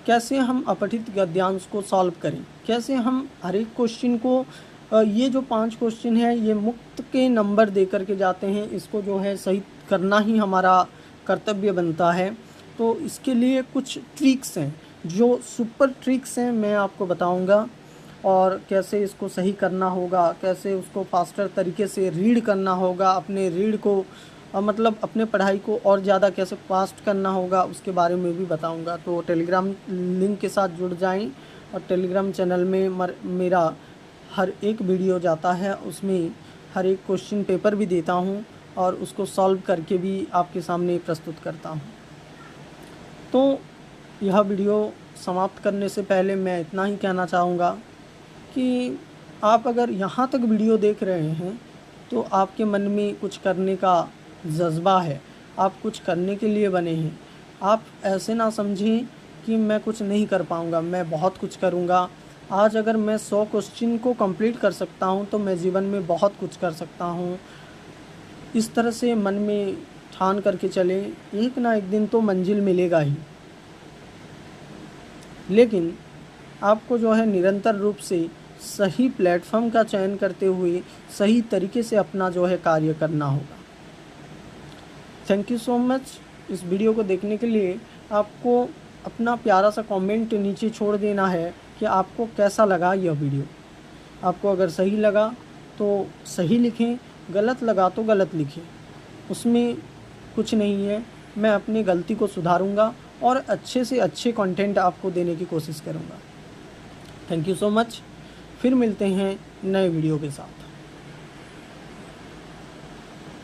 कैसे हम अपठित गद्यांश को सॉल्व करें, कैसे हम हर एक क्वेश्चन को ये जो 5 क्वेश्चन है ये मुक्त के नंबर दे करके जाते हैं, इसको जो है सही करना ही हमारा कर्तव्य बनता है। तो इसके लिए कुछ ट्रिक्स हैं, जो सुपर ट्रिक्स हैं मैं आपको बताऊंगा, और कैसे इसको सही करना होगा, कैसे उसको फास्टर तरीके से रीड करना होगा, अपने रीड को मतलब अपने पढ़ाई को और ज़्यादा कैसे फास्ट करना होगा उसके बारे में भी बताऊंगा। तो टेलीग्राम लिंक के साथ जुड़ जाएं, और टेलीग्राम चैनल में मेरा हर एक वीडियो जाता है, उसमें हर एक क्वेश्चन पेपर भी देता हूं और उसको सॉल्व करके भी आपके सामने प्रस्तुत करता हूं। तो यह वीडियो समाप्त करने से पहले मैं इतना ही कहना चाहूँगा कि आप अगर यहाँ तक वीडियो देख रहे हैं तो आपके मन में कुछ करने का जज्बा है, आप कुछ करने के लिए बने हैं। आप ऐसे ना समझें कि मैं कुछ नहीं कर पाऊँगा, मैं बहुत कुछ करूँगा। आज अगर मैं 100 क्वेश्चन को कंप्लीट कर सकता हूँ तो मैं जीवन में बहुत कुछ कर सकता हूँ। इस तरह से मन में ठान करके चले, एक ना एक दिन तो मंजिल मिलेगा ही। लेकिन आपको जो है निरंतर रूप से सही प्लेटफॉर्म का चयन करते हुए सही तरीके से अपना जो है कार्य करना होगा। थैंक यू सो मच इस वीडियो को देखने के लिए। आपको अपना प्यारा सा कमेंट नीचे छोड़ देना है कि आपको कैसा लगा यह वीडियो। आपको अगर सही लगा तो सही लिखें, गलत लगा तो गलत लिखें, उसमें कुछ नहीं है। मैं अपनी गलती को सुधारूंगा और अच्छे से अच्छे कंटेंट आपको देने की कोशिश करूंगा। Thank you so much. फिर मिलते हैं नए वीडियो के साथ।